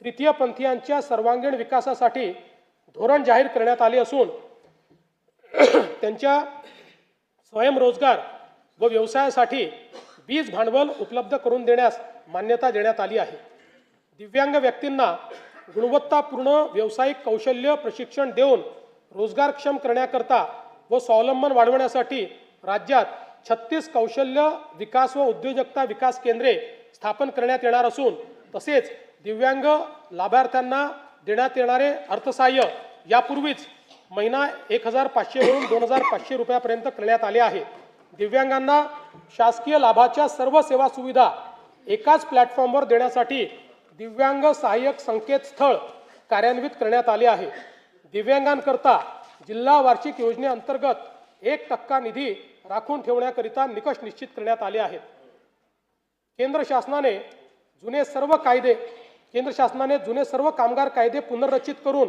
तृतीयपंथीयांच्या सर्वांगीण विकासासाठी धोरण जाहीर करण्यात आले असून त्यांच्या स्वयंरोजगार व व्यवसायासाठी बीज भांडवल उपलब्ध करून देण्यास मान्यता देण्यात आली आहे. दिव्यांग व्यक्तींना गुणवत्तापूर्ण व्यावसायिक कौशल्य प्रशिक्षण देऊन रोजगारक्षम करण्याकरता व स्वावलंबन वाढवण्यासाठी राज्यात 36 कौशल्य विकास व उद्योजकता विकास केंद्रे स्थापन करण्यात येणार असून तसेच दिव्यांग लाभार्थ्यांना देण्यात येणारे अर्थसहाय्य यापूर्वीच महिना 1,500 वरून 2,500 रुपयापर्यंत करण्यात आले आहे. दिव्यांगांना शासकीय लाभाच्या सर्व सेवा सुविधा एकाच प्लॅटफॉर्मवर देण्यासाठी दिव्यांग सहाय्यक संकेतस्थळ कार्यान्वित करण्यात आले आहे. दिव्यांगांकरता जिल्हा वार्षिक योजनेअंतर्गत 1% निधी राखून ठेवण्याकरिता निकष निश्चित करण्यात आले आहेत. केंद्र शासनाने जुने सर्व कामगार कायदे पुनर्रचित करून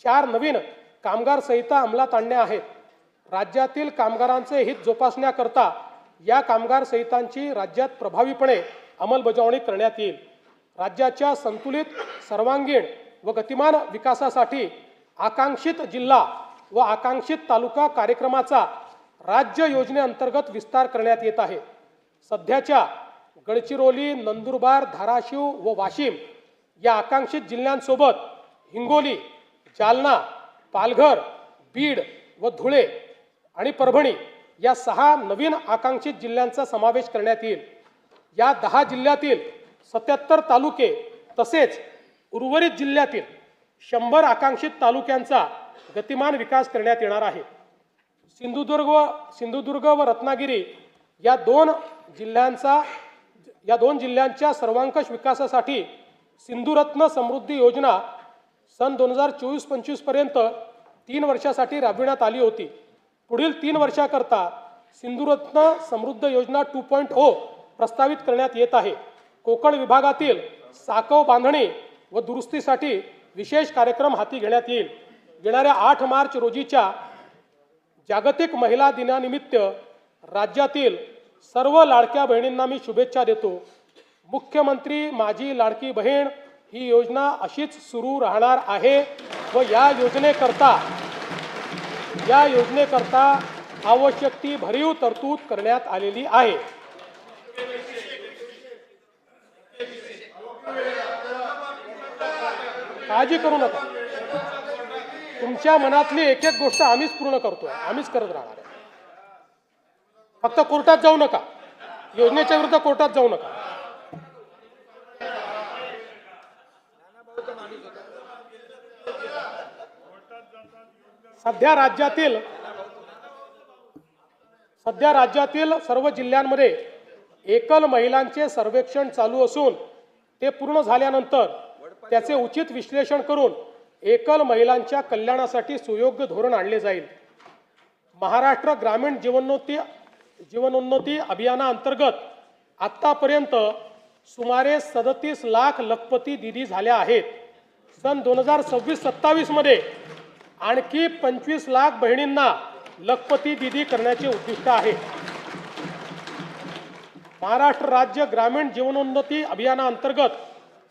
4 नवीन कामगार संहिता अंमलात आणल्या आहेत. राज्यातील कामगारांचे हित जोपासण्याकरता या कामगार संहितांची राज्यात प्रभावीपणे अंमलबजावणी करण्यात येईल. राज्याच्या संतुलित, सर्वांगीण व गतिमान विकासासाठी आकांक्षित जिल्हा व आकांक्षित तालुका कार्यक्रमाचा राज्य योजनेअंतर्गत विस्तार करण्यात येत आहे. सध्याच्या गडचिरोली, नंदुरबार, धाराशिव व वाशिम या आकांक्षित जिल्ह्यांसोबत हिंगोली, जालना, पालघर, बीड व धुळे आणि परभणी या 6 नवीन आकांक्षित जिल्ह्यांचा समावेश करण्यात येईल. या 10 जिल्ह्यातील 77 तालुके तसेच उर्वरित जिल्ह्यातील 100 आकांक्षित तालुक्यांचा गतिमान विकास करण्यात येणार आहे. सिंधुदुर्ग व रत्नागिरी या दोन जिल्ह्यांच्या सर्वांकष विकासासाठी सिंधुरत्न समृद्धी योजना सन 2024-25 पर्यंत 3 वर्षासाठी राबविण्यात आली होती. पुढील 3 वर्षाकरता सिंधुरत्न समृद्ध योजना 2.0 प्रस्तावित करण्यात येत आहे. कोकण विभागातील साकव बांधणी व दुरुस्तीसाठी विशेष कार्यक्रम हाती घेण्यात येईल. येणाऱ्या 8 मार्च रोजीच्या जागतिक महिला दिनानिमित्त राज्यातील सर्व लाडक्या बहिणींना मी शुभेच्छा देतो. मुख्यमंत्री माझी लाडकी बहीण ही योजना अशीच सुरू राहणार आहे व या योजनेकरता आवश्यक ती भरीव तरतूद करण्यात आलेली आहे. काळजी करू नका. तुमच्या मनातली एक एक गोष्ट आम्हीच पूर्ण करतोय, आम्हीच करत राहणार आहे. फक्त कोर्टात जाऊ नका, योजनेच्या विरुद्ध कोर्टात जाऊ नका. सध्या राज्यातील सर्व जिल्ह्यांमध्ये एकल महिलांचे सर्वेक्षण चालू असून ते पूर्ण झाल्यानंतर त्याचे उचित विश्लेषण करून एकल महिलांच्या कल्याणासाठी सुयोग्य धोरण आणले जाईल. महाराष्ट्र ग्रामीण जीवनोन्नती अभियानाअंतर्गत आत्तापर्यंत सुमारे 37 लाख लखपती दिदी झाल्या आहेत. सन 2026-27 मध्ये आणखी 25 लाख बहिणींना लखपती दिदी करण्याचे उद्दिष्ट आहे. महाराष्ट्र राज्य ग्रामीण जीवनोन्नती अभियानाअंतर्गत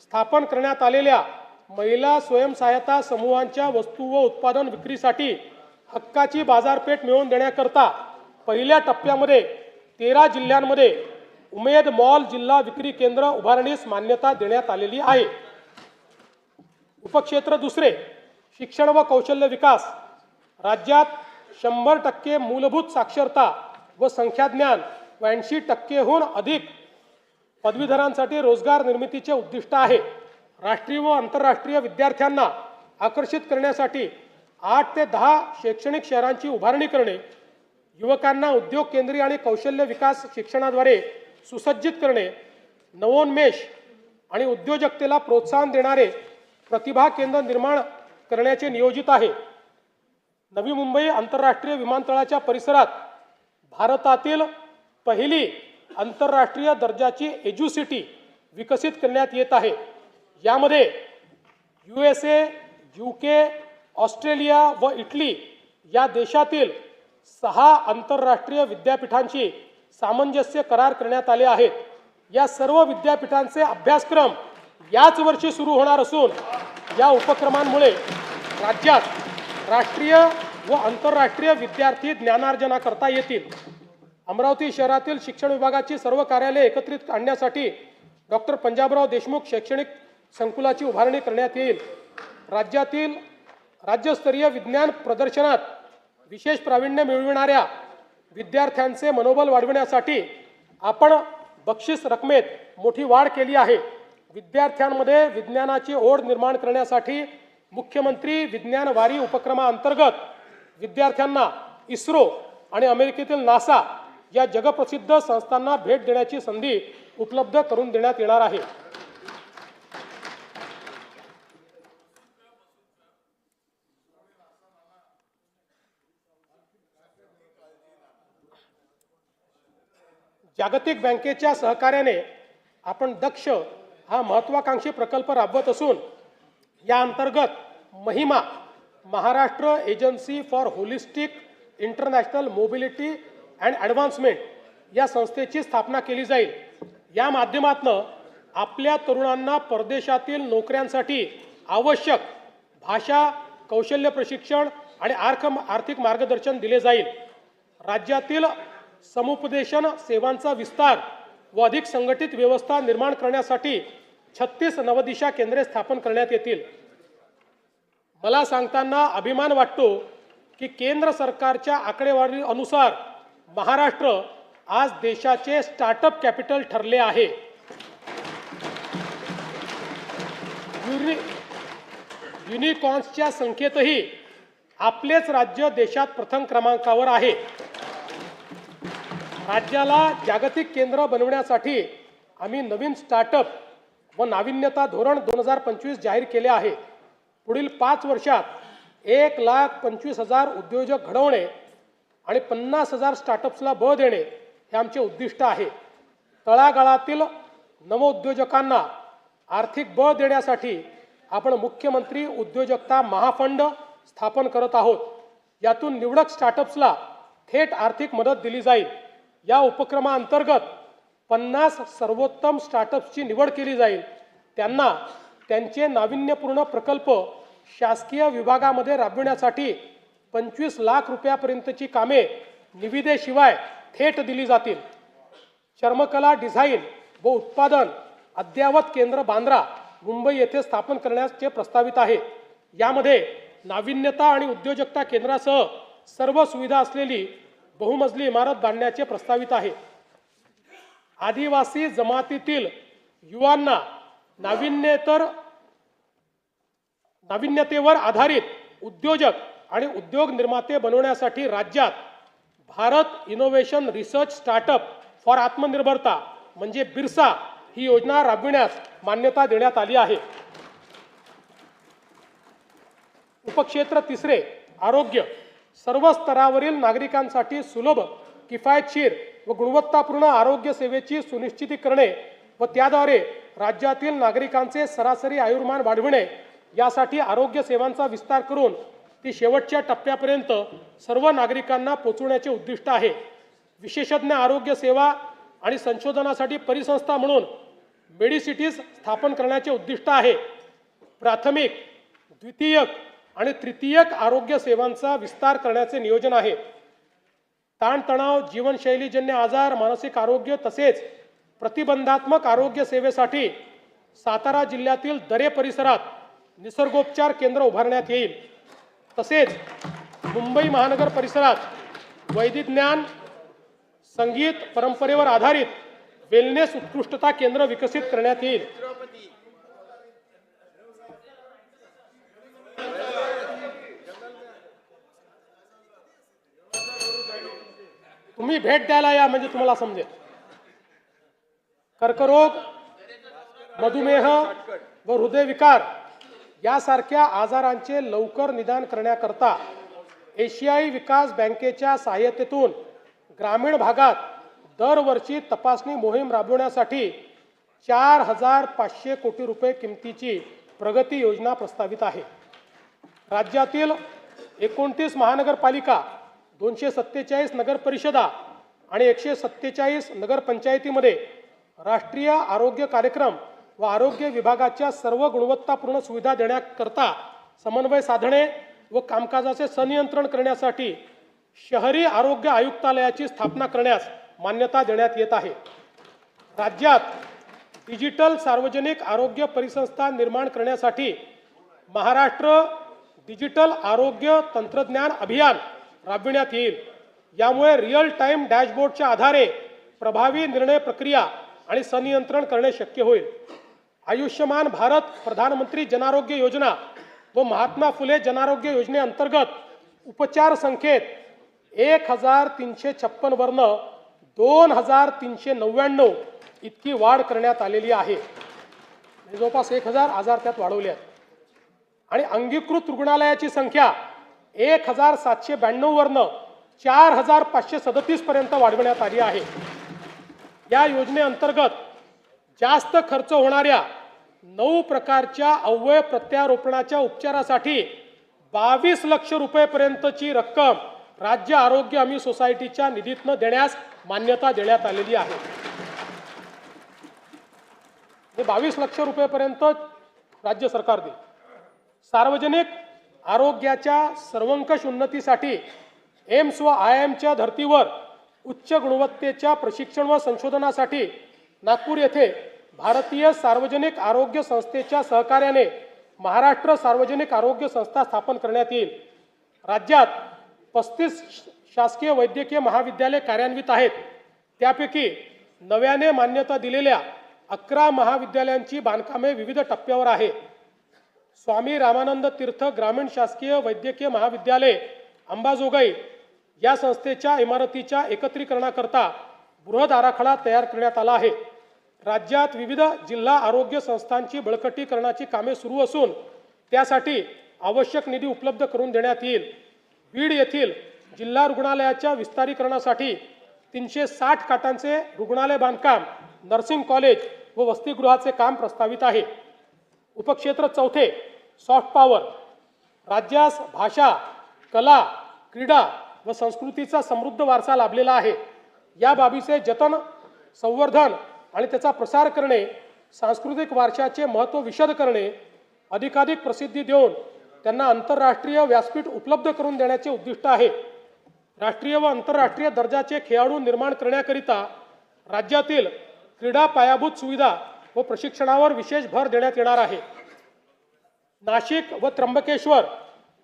स्थापन करण्यात आलेल्या महिला स्वयंसहायता समूहांच्या वस्तू व उत्पादन विक्रीसाठी हक्काची बाजारपेठ मिळवून देण्याकरता पहिल्या टप्प्यामध्ये 13 जिल्ह्यांमध्ये उमेद मॉल जिल्हा विक्री केंद्र उभारणीस मान्यता देण्यात आलेली आहे. उपक्षेत्र दुसरे, शिक्षण व कौशल्य विकास. राज्यात 100% मूलभूत साक्षरता व संख्याज्ञान व 80%हून अधिक पदवीधरांसाठी रोजगार निर्मितीचे उद्दिष्ट आहे. राष्ट्रीय व आंतरराष्ट्रीय विद्यार्थ्यांना आकर्षित करण्यासाठी 8 ते 10 शैक्षणिक शहरांची उभारणी करणे, युवकांना उद्योग केंद्रीय आणि कौशल्य विकास शिक्षणाद्वारे सुसज्जित करणे, नवोन्मेष आणि उद्योजकतेला प्रोत्साहन देणारे प्रतिभा केंद्र निर्माण करण्याचे नियोजित आहे. नवी मुंबई आंतरराष्ट्रीय विमानतळाच्या परिसरात भारतातील पहिली आंतरराष्ट्रीय दर्जाची एज्युसिटी विकसित करण्यात येत आहे. यामध्ये USA, UK, ऑस्ट्रेलिया व इटली या देशातील 6 आंतरराष्ट्रीय विद्यापीठांशी सामंजस्य करार करण्यात आले आहेत. या सर्व विद्यापीठांचे अभ्यासक्रम याच वर्षी सुरू होणार असून या उपक्रमांमुळे राज्यात राष्ट्रीय व आंतरराष्ट्रीय विद्यार्थी ज्ञानार्जना करता येतील. अमरावती शहरातील शिक्षण विभागाची सर्व कार्यालये एकत्रित आणण्यासाठी डॉक्टर पंजाबराव देशमुख शैक्षणिक संकुलाची उभारणी करण्यात येईल. राज्यस्तरीय विज्ञान प्रदर्शनात विशेष प्रावीण्य मिळविणाऱ्या विद्यार्थ्यांचे मनोबल वाढविण्यासाठी आपण बक्षीस रकमेत मोठी वाढ केली आहे. विद्यार्थ्यांमध्ये विज्ञानाची ओढ निर्माण करण्यासाठी मुख्यमंत्री विज्ञान वारी उपक्रमाअंतर्गत विद्यार्थ्यांना इस्रो आणि अमेरिकेतील नासा या जगप्रसिद्ध संस्थांना भेट देण्याची संधी उपलब्ध करून देण्यात येणार आहे. जागतिक बँकेच्या सहकार्याने आपण दक्ष हा महत्त्वाकांक्षी प्रकल्प राबवत असून या अंतर्गत Mahima Maharashtra agency for holistic international mobility and advancement या संस्थेची स्थापना केली जाईल. या माध्यमातून आपल्या तरुणांना परदेशातील नोकऱ्यांसाठी आवश्यक भाषा, कौशल्य प्रशिक्षण आणि आर्थिक मार्गदर्शन दिले जाईल. राज्यातील समुपदेशन सेवांचा विस्तार व अधिक संघटित व्यवस्था निर्माण करण्यासाठी 36 नवदिशा केंद्रे स्थापन करण्यात येतील. मला सांगताना अभिमान वाटतो की केंद्र सरकारच्या आकडेवारीनुसार महाराष्ट्र आज देशाचे स्टार्टअप कॅपिटल ठरले आहे. युनिकॉर्न्सच्या संख्येतही आपलेच राज्य देशात प्रथम क्रमांकावर आहे. राज्याला जागतिक केंद्र बनवण्यासाठी आम्ही नवीन स्टार्टअप व नाविन्यता धोरण 2025 जाहीर केले आहे. पुढील 5 वर्षात 1,25,000 उद्योजक घडवणे आणि 50,000 स्टार्टअप्सला बळ देणे हे आमचे उद्दिष्ट आहे. तळागाळातील नवउद्योजकांना आर्थिक बळ देण्यासाठी आपण मुख्यमंत्री उद्योजकता महाफंड स्थापन करत आहोत. यातून निवडक स्टार्टअप्सला थेट आर्थिक मदत दिली जाईल. या उपक्रमाअंतर्गत 50 सर्वोत्तम स्टार्टअप्सची निवड केली जाईल. त्यांना त्यांचे नाविन्यपूर्ण प्रकल्प शासकीय विभागामध्ये राबविण्यासाठी 25 लाख रुपयापर्यंतची कामे निविदेशिवाय थेट दिली जातील. चर्मकला डिझाईन व उत्पादन अद्ययावत केंद्र बांद्रा मुंबई येथे स्थापन करण्याचे प्रस्तावित आहे. यामध्ये नाविन्यता आणि उद्योजकता केंद्रासह सर्व सुविधा असलेली बहुमजली इमारत बांधण्याचे प्रस्तावित आहे. आदिवासी जमातीतील युवांना नाविन्यतेवर आधारित उद्योजक आणि उद्योग निर्माते बनवण्यासाठी राज्यात Bharat innovation research startup for आत्मनिर्भरता म्हणजे बिरसा ही योजना राबविण्यास मान्यता देण्यात आली आहे. उपक्षेत्र तिसरे आरोग्य. सर्व स्तरावरील नागरिकांसाठी सुलभ, किफायतशीर व गुणवत्तापूर्ण आरोग्य सेवेची सुनिश्चिती करणे व त्याद्वारे राज्यातील नागरिकांचे सरासरी आयुर्मान वाढविणे यासाठी आरोग्य सेवांचा विस्तार करून ती शेवटच्या टप्प्यापर्यंत सर्व नागरिकांना पोहोचवण्याचे उद्दिष्ट आहे. विशेषज्ञ आरोग्य सेवा आणि संशोधनासाठी परिसंस्था म्हणून मेडिसिटीज स्थापन करण्याचे उद्दिष्ट आहे. प्राथमिक, द्वितीयक आणि तृतीयक आरोग्य सेवांचा विस्तार करण्याचे नियोजन आहे. ताणतणाव, जीवनशैलीजन्य आजार, मानसिक आरोग्य तसेच प्रतिबंधात्मक आरोग्य सेवेसाठी सातारा जिल्ह्यातील दरे परिसरात निसर्गोपचार केंद्र उभारण्यात येईल. तसेच मुंबई महानगर परिसरात वैदिक ज्ञान, संगीत, परंपरेवर आधारित वेलनेस उत्कृष्टता केंद्र विकसित करण्यात येईल. तुम्ही भेट द्यायला या म्हणजे तुम्हाला समजेल. कर्करोग, मधुमेह व हृदयविकार यासारख्या आजारांचे लवकर निदान करण्याकरता एशियाई विकास बँकेच्या सहाय्यतेतून ग्रामीण भागात दरवर्षी तपासणी मोहीम राबवण्यासाठी 4,500 कोटी रुपये किमतीची प्रगती योजना प्रस्तावित आहे. राज्यातील 29 महानगरपालिका, 247 नगरपरिषदा आणि 147 नगरपंचायतीमध्ये राष्ट्रीय आरोग्य कार्यक्रम व आरोग्य विभागाच्या सर्व गुणवत्तापूर्ण सुविधा देण्याकरता समन्वय साधणे व कामकाजाचे संनियंत्रण करण्यासाठी शहरी आरोग्य आयुक्तालयाची स्थापना करण्यास मान्यता देण्यात येत आहे. राज्यात डिजिटल सार्वजनिक आरोग्य परिसंस्था निर्माण करण्यासाठी महाराष्ट्र डिजिटल आरोग्य तंत्रज्ञान अभियान राबविण्यात येईल. यामुळे रिअल टाइम डॅशबोर्डच्या आधारे प्रभावी निर्णय प्रक्रिया आणि संनियंत्रण करणे शक्य होईल. आयुष्यमान भारत प्रधानमंत्री जनारोग्य योजना व महात्मा फुले जनारोग्य योजनेअंतर्गत उपचार संख्येत 1,356 वरन 2,399 इतकी वाढ करण्यात आलेली आहे. जवळपास 1,000 आजार त्यात वाढवले आहेत. आणि अंगीकृत रुग्णालयाची संख्या 1,792 वरन 4,537 पर्यंत वाढवण्यात आली आहे. या योजनेअंतर्गत जास्त खर्च होणाऱ्या 9 प्रकारच्या अवयव प्रत्यारोपणाच्या उपचारासाठी 22 लक्ष रुपयेपर्यंतची रक्कम राज्य आरोग्य हमी सोसायटीच्या निधीतून देण्यास मान्यता देण्यात आलेली आहे. 22 लक्ष रुपयेपर्यंत राज्य सरकार देईल. सार्वजनिक आरोग्याच्या सर्वंकष उन्नतीसाठी एम्स व IIMच्या धर्तीवर उच्च गुणवत्तेच्या प्रशिक्षण व संशोधनासाठी नागपूर येथे भारतीय सार्वजनिक आरोग्य संस्थेच्या सहकार्याने महाराष्ट्र सार्वजनिक आरोग्य संस्था स्थापन करण्यात येईल. राज्यात 35 शासकीय वैद्यकीय महाविद्यालय कार्यान्वित आहेत. त्यापैकी नव्याने मान्यता दिलेल्या 11 महाविद्यालयांची बांधकामे विविध टप्प्यावर आहे. स्वामी रामानंद तीर्थ ग्रामीण शासकीय वैद्यकीय महाविद्यालय अंबाजोगाई या संस्थेच्या इमारतीच्या एकत्रीकरणाकरता बृहद आराखडा तयार करण्यात आला आहे. राज्यात विविध जिल्हा आरोग्य संस्थांची बळकटीकरणाची कामे सुरू असून त्यासाठी आवश्यक निधी उपलब्ध करून देण्यात येईल. बीड येथील जिल्हा रुग्णालयाच्या विस्तारीकरणासाठी 360 खाटांचे रुग्णालय बांधकाम, नर्सिंग कॉलेज व वसतिगृहाचे काम प्रस्तावित आहे. उपक्षेत्र चौथे सॉफ्ट पॉवर. राज्यास भाषा, कला, क्रीडा व संस्कृतीचा समृद्ध वारसा लाभलेला आहे. या बाबीचे जतन, संवर्धन आणि त्याचा प्रसार करणे, सांस्कृतिक वारशाचे महत्त्व विशद करणे, अधिकाधिक प्रसिद्धी देऊन त्यांना आंतरराष्ट्रीय व्यासपीठ उपलब्ध करून देण्याचे उद्दिष्ट आहे. राष्ट्रीय व आंतरराष्ट्रीय दर्जाचे खेळाडू निर्माण करण्याकरिता राज्यातील क्रीडा पायाभूत सुविधा व प्रशिक्षणावर विशेष भर देण्यात येणार आहे. नाशिक व त्र्यंबकेश्वर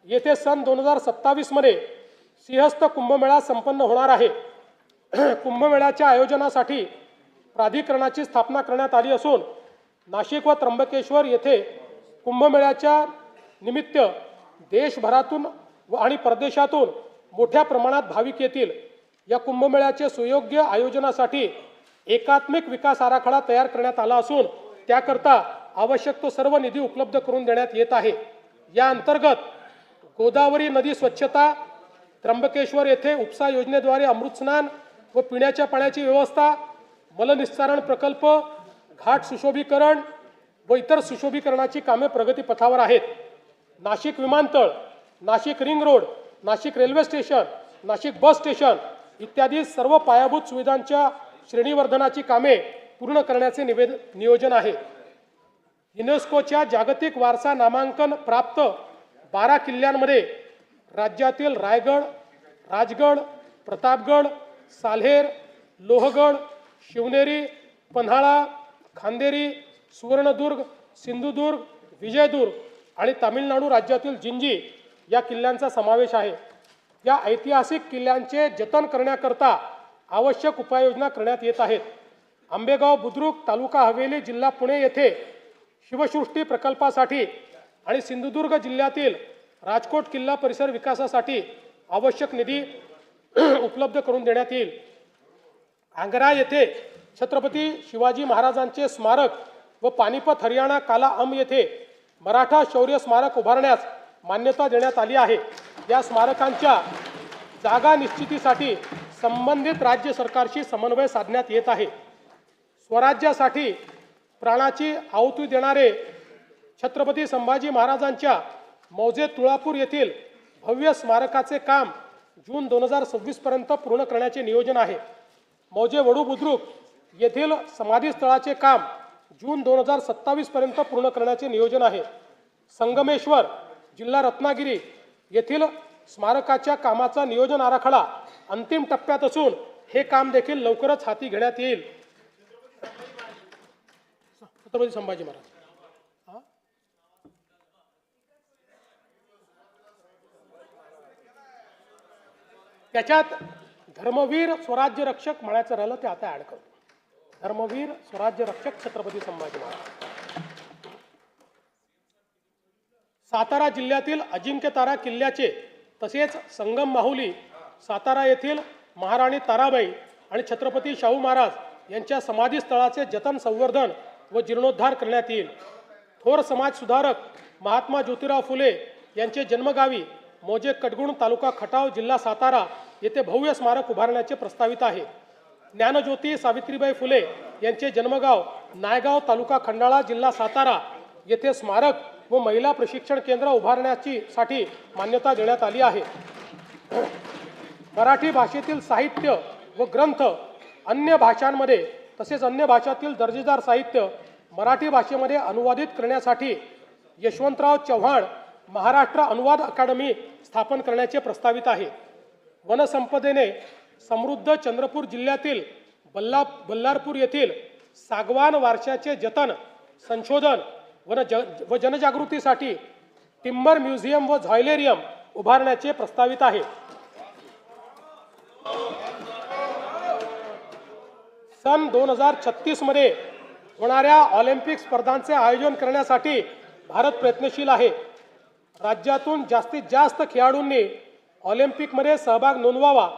येथे सन 2027 मध्ये सिंहस्थ कुंभमेळा संपन्न होणार आहे. कुंभमेळ्याच्या आयोजनासाठी प्राधिकरणाची स्थापना करण्यात आली असून नाशिक व त्र्यंबकेश्वर येथे कुंभमेळ्याच्या निमित्त देशभरातून आणि परदेशातून मोठ्या प्रमाणात भाविक येतील. या कुंभमेळ्याचे सुयोग्य आयोजनासाठी एकात्मिक विकास आराखडा तयार करण्यात आला असून त्याकरता आवश्यक तो सर्व निधी उपलब्ध करून देण्यात येत आहे. या अंतर्गत गोदावरी नदी स्वच्छता, त्र्यंबकेश्वर येथे उपसा योजनेद्वारे अमृत स्नान व पिण्याच्या पाण्याची व्यवस्था, मलनिस्सारण प्रकल्प, घाट सुशोभीकरण व इतर सुशोभीकरणाची कामे प्रगतीपथावर आहेत. नाशिक विमानतळ, Nashik ring road, Nashik railway station, Nashik bus station इत्यादी सर्व पायाभूत सुविधांच्या श्रेणीवर्धनाची कामे पूर्ण करण्याचे नियोजन आहे. युनेस्कोच्या जागतिक वारसा नामांकन प्राप्त 12 किल्ल्यांमध्ये राज्यातील रायगड, राजगड, प्रतापगड, साल्हेर, लोहगड, शिवनेरी, पन्हाळा, खांदेरी, सुवर्णदुर्ग, सिंधुदुर्ग, विजयदुर्ग आणि तामिळनाडू राज्यातील जिंजी या किल्ल्यांचा समावेश आहे. या ऐतिहासिक किल्ल्यांचे जतन करण्याकरता आवश्यक उपाययोजना करण्यात येत आहेत. आंबेगाव बुद्रुक, तालुका हवेली, जिल्हा पुणे येथे शिवसृष्टी प्रकल्पासाठी आणि सिंधुदुर्ग जिल्ह्यातील राजकोट किल्ला परिसर विकासासाठी आवश्यक निधी उपलब्ध करून देण्यात येईल. आग्रा येथे छत्रपती शिवाजी महाराजांचे स्मारक व पानिपत हरियाणा काला अम येथे मराठा शौर्य स्मारक उभारण्यास मान्यता देण्यात आली आहे. या स्मारकांच्या जागा निश्चितीसाठी संबंधित राज्य सरकारशी समन्वय साधण्यात येत आहे. स्वराज्यासाठी प्राणाची आहुती देणारे छत्रपती संभाजी महाराजांच्या मौजे तुळापूर येथील भव्य स्मारकाचे काम जून 2026 पर्यंत पूर्ण करण्याचे नियोजन आहे. मौजे वडू बुद्रुक येथील समाधीस्थळाचे काम जून 2027 पर्यंत पूर्ण करण्याचे नियोजन आहे. संगमेश्वर, जिल्हा रत्नागिरी येथील स्मारकाच्या कामाचा नियोजन आराखडा अंतिम टप्प्यात असून हे काम देखील लवकरच हाती घेण्यात येईल. छत्रपती संभाजी महाराज त्याच्यात धर्मवीर स्वराज्य रक्षक म्हणायचं राहिलं ते आता ऍड करतो. धर्मवीर स्वराज्य रक्षक छत्रपती संभाजी महाराज. सातारा जिल्ह्यातील अजिंक्यतारा किल्ल्याचे तसेच संगम माहुली, सातारा येथील महाराणी ताराबाई आणि छत्रपती शाहू महाराज यांच्या समाधीस्थळाचे जतन, संवर्धन व जीर्णोद्धार करण्यात येईल. थोर समाज सुधारक महात्मा ज्योतिराव फुले यांचे जन्मगावी मौजे कटगुण, तालुका खटाव, जिल्हा सातारा येथे भव्य स्मारक उभारण्याचे प्रस्तावित आहे. ज्ञानज्योती सावित्रीबाई फुले यांचे जन्मगाव नायगाव, तालुका खंडाळा, जिल्हा सातारा येथे स्मारक व महिला प्रशिक्षण केंद्र उभारण्याची साठी मान्यता देण्यात आली आहे. मराठी भाषेतील साहित्य व ग्रंथ अन्य भाषांमध्ये तसेच अन्य भाषातील दर्जेदार साहित्य मराठी भाषेमध्ये अनुवादित करण्यासाठी यशवंतराव चव्हाण महाराष्ट्र अनुवाद अकादमी स्थापन करण्याचे प्रस्तावित आहे. वनसंपदेने समृद्ध चंद्रपूर जिल्ह्यातील बल्लारपूर येथील सागवान वारशाचे जतन, संशोधन व जनजागृतीसाठी टिंबर म्युझियम व झायलेरियम उभारण्याचे प्रस्तावित आहे. सन 2036 मध्ये होणाऱ्या ऑलिम्पिक स्पर्धांचे आयोजन करण्यासाठी भारत प्रयत्नशील आहे. राज्यातून जास्तीत जास्त खेळाडूंनी ऑलिम्पिकमध्ये सहभाग नोंदवावा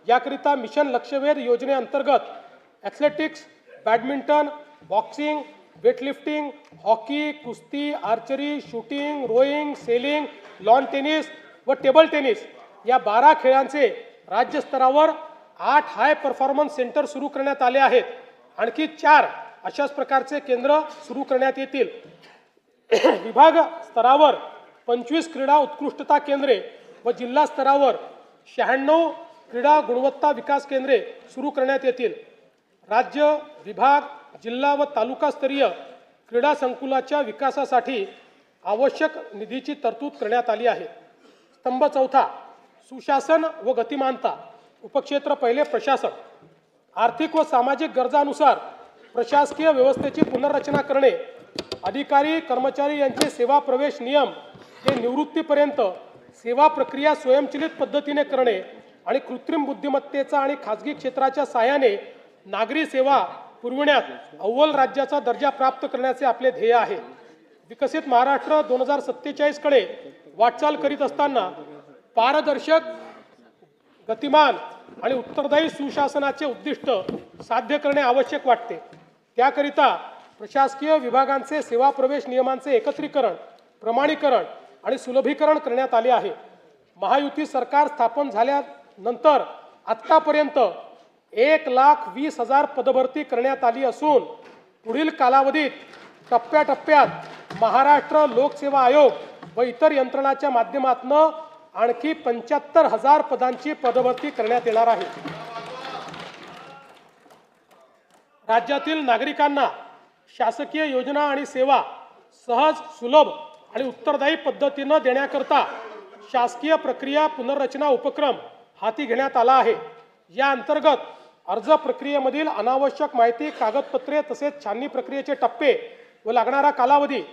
याकरिता मिशन लक्ष्यवेध योजनेअंतर्गत athletics, badminton, boxing, weightlifting, hockey, कुस्ती, archery, shooting, rowing, sailing, lawn tennis व टेबल टेनिस या 12 खेळांचे राज्यस्तरावर 8 हाय परफॉर्मन्स सेंटर सुरू करण्यात आले आहेत. आणखी 4 अशाच प्रकारचे केंद्र सुरू करण्यात येतील. विभाग स्तरावर 25 क्रीडा उत्कृष्टता केंद्रे व जिल्हा स्तरावर 96 क्रीडा गुणवत्ता विकास केंद्रे सुरू करण्यात येतील. राज्य, विभाग, जिल्हा व तालुकास्तरीय क्रीडा संकुलाच्या विकासासाठी आवश्यक निधीची तरतूद करण्यात आली आहे. स्तंभ 4 सुशासन व गतिमानता. उपक्षेत्र 1 प्रशासन. आर्थिक व सामाजिक गरजानुसार प्रशासकीय व्यवस्थेची पुनर्रचना करणे, अधिकारी कर्मचारी यांचे सेवा प्रवेश नियम ते निवृत्तीपर्यंत सेवा प्रक्रिया स्वयंचलित पद्धतीने करणे आणि कृत्रिम बुद्धिमत्तेचा आणि खाजगी क्षेत्राच्या सहाय्याने नागरी सेवा पुरविण्यात अव्वल राज्याचा दर्जा प्राप्त करण्याचे आपले ध्येय आहे. विकसित महाराष्ट्र 2047 कडे वाटचाल करीत असताना पारदर्शक, गतिमान आणि उत्तरदायी सुशासनाचे उद्दिष्ट साध्य करणे आवश्यक वाटते. त्याकरिता प्रशासकीय विभागांचे सेवा प्रवेश नियमांचे एकत्रीकरण, प्रमाणीकरण आणि सुलभीकरण करण्यात आले आहे. महायुती सरकार स्थापन झाल्यानंतर आत्तापर्यंत 1,20,000 पदभरती करण्यात आली असून पुढील कालावधीत टप्प्याटप्प्यात महाराष्ट्र लोकसेवा आयोग व इतर यंत्रणाच्या माध्यमातून आणखी 75,000 पदांची पदभरती करण्यात येणार आहे. राज्यातील नागरिकांना शासकीय योजना आणि सेवा सहज, सुलभ आणि उत्तरदायी पद्धतीने देण्याकरता शासकीय प्रक्रिया पुनर्रचना उपक्रम हाती घेण्यात आला आहे. या अंतर्गत अर्ज प्रक्रियेमधील अनावश्यक माहिती, कागदपत्रे तसेच छाननी प्रक्रियेचे टप्पे व लागणारा कालावधी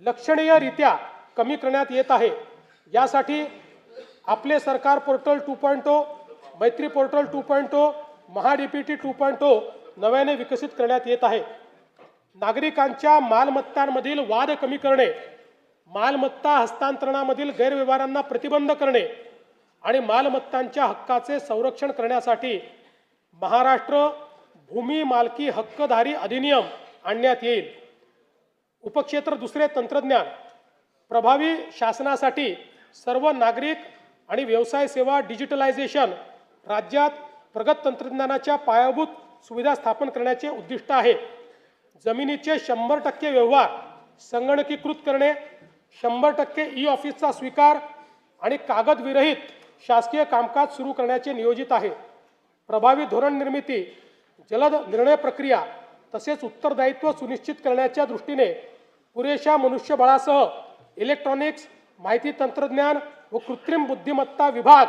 लक्षणीयरित्या कमी करण्यात येत आहे. यासाठी आपले सरकार पोर्टल 2.0, मैत्री पोर्टल 2.0, महाडीपीटी 2.0 नव्याने विकसित करण्यात येत आहे. नागरिकांच्या मालमत्तांमधील वाद कमी करणे, मालमत्ता हस्तांतरणामधील गैरव्यवहारांना प्रतिबंध करणे आणि मालमत्तांच्या हक्काचे संरक्षण करण्यासाठी महाराष्ट्र भूमी मालकी हक्कधारी अधिनियम आणण्यात येईल. उपक्षेत्र दुसरे, तंत्रज्ञान. प्रभावी शासनासाठी सर्व नागरिक आणि व्यवसाय सेवा डिजिटलायझेशन राज्यात प्रगत तंत्रज्ञानाच्या पायाभूत सुविधा स्थापन करण्याचे उद्दिष्ट आहे. जमिनीचे 100% व्यवहार संगणकीकृत करणे, 100% ई-ऑफिसचा स्वीकार आणि कागदविरहित शासकीय कामकाज सुरू करण्याचे नियोजित आहे. प्रभावी धोरण निर्मिती, जलद निर्णय प्रक्रिया तसेच उत्तरदायित्व सुनिश्चित करण्याच्या दृष्टीने पुरेशा मनुष्यबळासह इलेक्ट्रॉनिक्स, माहिती तंत्रज्ञान व कृत्रिम बुद्धिमत्ता विभाग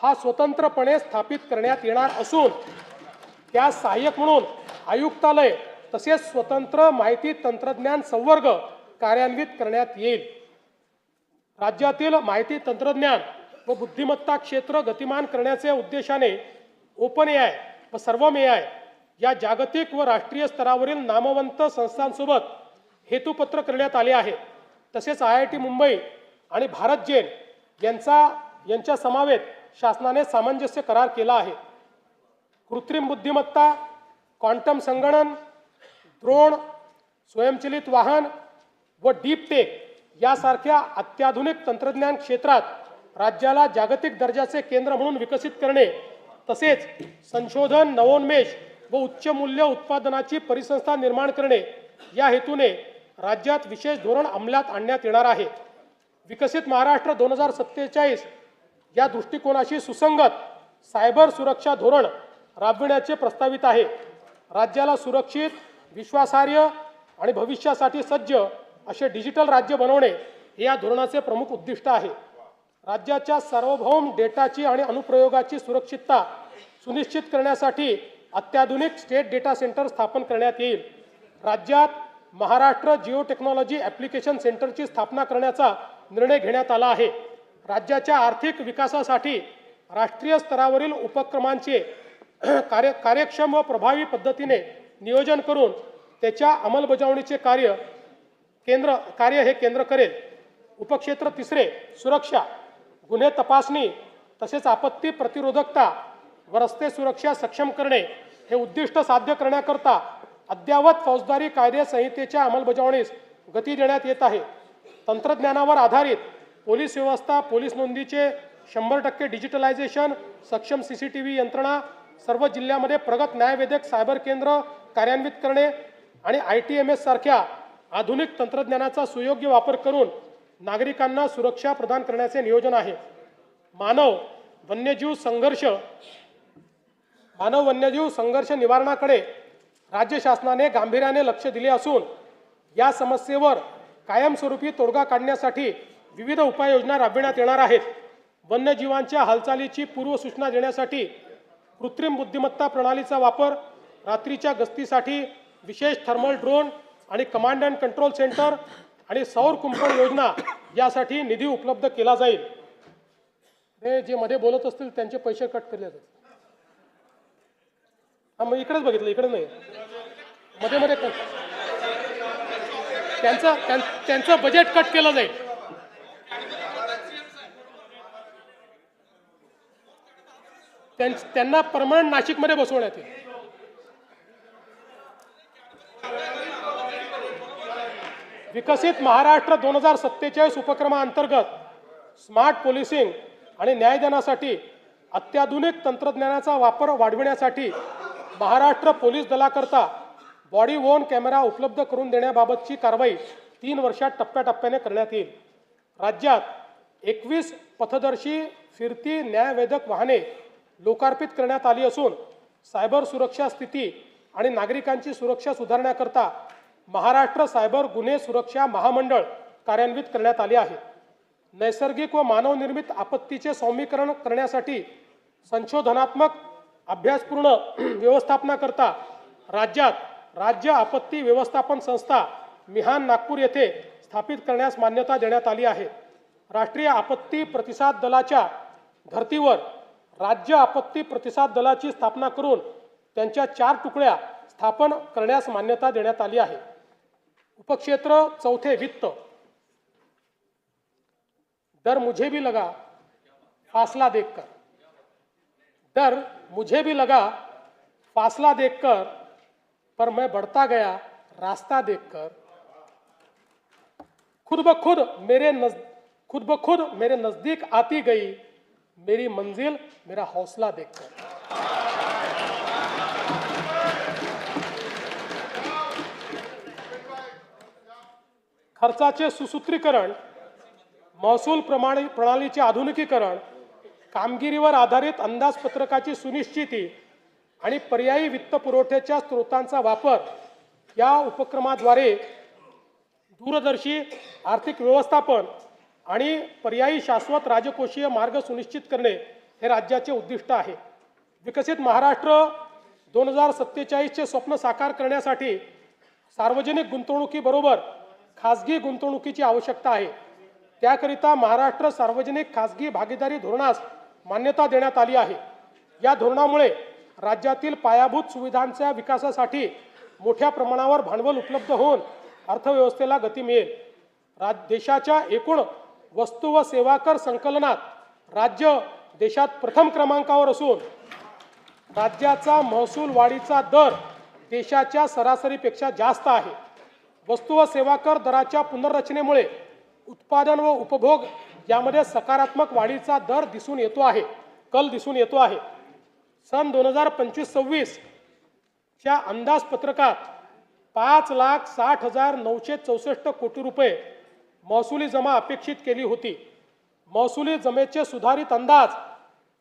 हा स्वतंत्रपणे स्थापित करण्यात येणार असून त्या सहाय्यक म्हणून आयुक्तालय तसेच स्वतंत्र माहिती तंत्रज्ञान संवर्ग कार्यान्वित करण्यात येईल. राज्यातील माहिती तंत्रज्ञान व बुद्धिमत्ता क्षेत्र गतिमान करण्याच्या उद्देशाने ओपन एआय व सर्वम एआय या जागतिक व राष्ट्रीय स्तरावरील नामवंत संस्थांसोबत हेतुपत्र करण्यात आले आहे. तसेच IIT मुंबई आणि भारत जेन यांच्या समावेत शासनाने सामंजस्य करार केला आहे. कृत्रिम बुद्धिमत्ता, क्वांटम संगणन, ड्रोन, स्वयंचलित वाहन व डीप टेक यासारख्या अत्याधुनिक तंत्रज्ञान क्षेत्रात राज्याला जागतिक दर्जाचे केंद्र म्हणून विकसित करणे तसेच संशोधन, नवोन्मेष व उच्च मूल्य उत्पादनाची परिसंस्था निर्माण करणे या हेतूने राज्यात विशेष धोरण अंमलात आणण्यात येणार आहे. विकसित महाराष्ट्र 2047 या दृष्टिकोनाशी सुसंगत सायबर सुरक्षा धोरण राबविण्याचे प्रस्तावित आहे. राज्याला सुरक्षित, विश्वासार्ह आणि भविष्यासाठी सज्ज असे डिजिटल राज्य बनवणे हे या धोरणाचे प्रमुख उद्दिष्ट आहे. राज्याच्या सार्वभौम डेटाची आणि अनुप्रयोगाची सुरक्षितता सुनिश्चित करण्यासाठी अत्याधुनिक स्टेट डेटा सेंटर स्थापन करण्यात येईल. राज्यात महाराष्ट्र जिओ टेक्नॉलॉजी ॲप्लिकेशन सेंटरची स्थापना करण्याचा निर्णय घेण्यात आला आहे. राज्याच्या आर्थिक विकासासाठी राष्ट्रीय स्तरावरील उपक्रमांचे कार्यक्षम व प्रभावी पद्धतीने नियोजन करून त्याच्या अंमलबजावणीचे कार्य हे केंद्र करेल. उपक्षेत्र तिसरे, सुरक्षा, गुन्हे तपासणी तसेच आपत्ती प्रतिरोधकता व रस्ते सुरक्षा सक्षम करणे हे उद्दिष्ट साध्य करण्याकरता अद्ययावत फौजदारी कायदे संहितेच्या अंमलबजावणीस गती देण्यात येत आहे. तंत्रज्ञानावर आधारित पोलीस व्यवस्था, पोलीस नोंदीचे 100% डिजिटलायझेशन, सक्षम CCTV यंत्रणा, सर्व जिल्ह्यामध्ये प्रगत न्यायवेधक सायबर केंद्र कार्यान्वित करणे आणि ITMS सारख्या आधुनिक तंत्रज्ञानाचा सुयोग्य वापर करून नागरिकांना सुरक्षा प्रदान करण्याचे नियोजन आहे. मानव वन्यजीव संघर्ष निवारणाकडे राज्य शासनाने गांभीर्याने लक्ष दिले असून या समस्येवर कायमस्वरूपी तोडगा काढण्यासाठी विविध उपाययोजना राबविण्यात येणार आहेत. वन्यजीवांच्या हालचालीची पूर्वसूचना देण्यासाठी कृत्रिम बुद्धिमत्ता प्रणालीचा वापर, रात्रीच्या गस्तीसाठी विशेष थर्मल ड्रोन आणि कमांड अँड कंट्रोल सेंटर आणि सौर कुंपण योजना यासाठी निधी उपलब्ध केला जाईल. हे जे मध्ये बोलत असतील त्यांचे पैसे कट केले जातील. मग इकडेच बघितलं, इकडे नाही, मध्ये मध्ये त्यांचं बजेट कट केलं जाईल. त्यांना परमनंट नाशिकमध्ये बसवण्यात येईल. विकसित महाराष्ट्र 2047 उपक्रमाअंतर्गत स्मार्ट पोलिसिंग आणि न्यायदानासाठी अत्याधुनिक तंत्रज्ञानाचा वापर वाढविण्यासाठी महाराष्ट्र पोलीस दलाकरता बॉडी वोर्न कॅमेरा उपलब्ध करून देण्याबाबतची कारवाई 3 वर्षात टप्प्याटप्प्याने करण्यात येईल. राज्यात 21 पथदर्शी फिरती न्यायवेधक वाहने लोकार्पित करण्यात आली असून सायबर सुरक्षा स्थिती आणि नागरिकांची सुरक्षा सुधारण्याकरता महाराष्ट्र सायबर गुन्हे सुरक्षा महामंडळ कार्यान्वित करण्यात आले आहे. नैसर्गिक व मानवनिर्मित आपत्तीचे सौम्यीकरण करण्यासाठी संशोधनात्मक अभ्यासपूर्ण व्यवस्थापनाकरता राज्यात राज्य आपत्ती व्यवस्थापन संस्था मिहान नागपूर येथे स्थापित करण्यास मान्यता देण्यात आली आहे. राष्ट्रीय आपत्ती प्रतिसाद दलाच्या धर्तीवर राज्य आपत्ती प्रतिसाद दलाची स्थापना करून त्यांच्या 4 तुकड्या स्थापन करण्यास मान्यता देण्यात आली आहे. उपक्षेत्र 4 वित्त. डर मुझे भी लगा फासला देखकर, डर मुझे भी लगा फासला देखकर, पर मैं बढ़ता गया रास्ता देखकर. खुद ब खुद मेरे नजदीक आती गई मेरी मंजिल मेरा हौसला देखकर. खर्चाचे सुसूत्रीकरण, महसूल प्रणालीचे आधुनिकीकरण, कामगिरीवर आधारित अंदाजपत्रकाची सुनिश्चिती आणि पर्यायी वित्तपुरवठ्याच्या स्रोतांचा वापर या उपक्रमाद्वारे दूरदर्शी आर्थिक व्यवस्थापन आणि पर्यायी शाश्वत राजकोषीय मार्ग सुनिश्चित करणे हे राज्याचे उद्दिष्ट आहे. विकसित महाराष्ट्र 2047चे स्वप्न साकार करण्यासाठी सार्वजनिक गुंतवणुकीबरोबर खासगी गुंतवणुकीची आवश्यकता आहे. त्याकरिता महाराष्ट्र सार्वजनिक खासगी भागीदारी धोरणास मान्यता देण्यात आली आहे. या धोरणामुळे राज्यातील पायाभूत सुविधांच्या विकासासाठी मोठ्या प्रमाणावर भांडवल उपलब्ध होऊन अर्थव्यवस्थेला गती मिळेल. देशाच्या एकूण वस्तू व सेवा कर संकलनात राज्य देशात प्रथम क्रमांकावर असून राज्याचा महसूल वाढीचा दर देशाच्या सरासरीपेक्षा जास्त आहे. वस्तू व सेवा कर दराच्या पुनर्रचनेमुळे उत्पादन व उपभोग यामध्ये सकारात्मक वाढीचा दर दिसून येतो आहे. सन 2025-26 च्या अंदाजपत्रकात 5,60,964 कोटी रुपये महसुली जमा अपेक्षित केली होती. महसुली जमेचे सुधारित अंदाज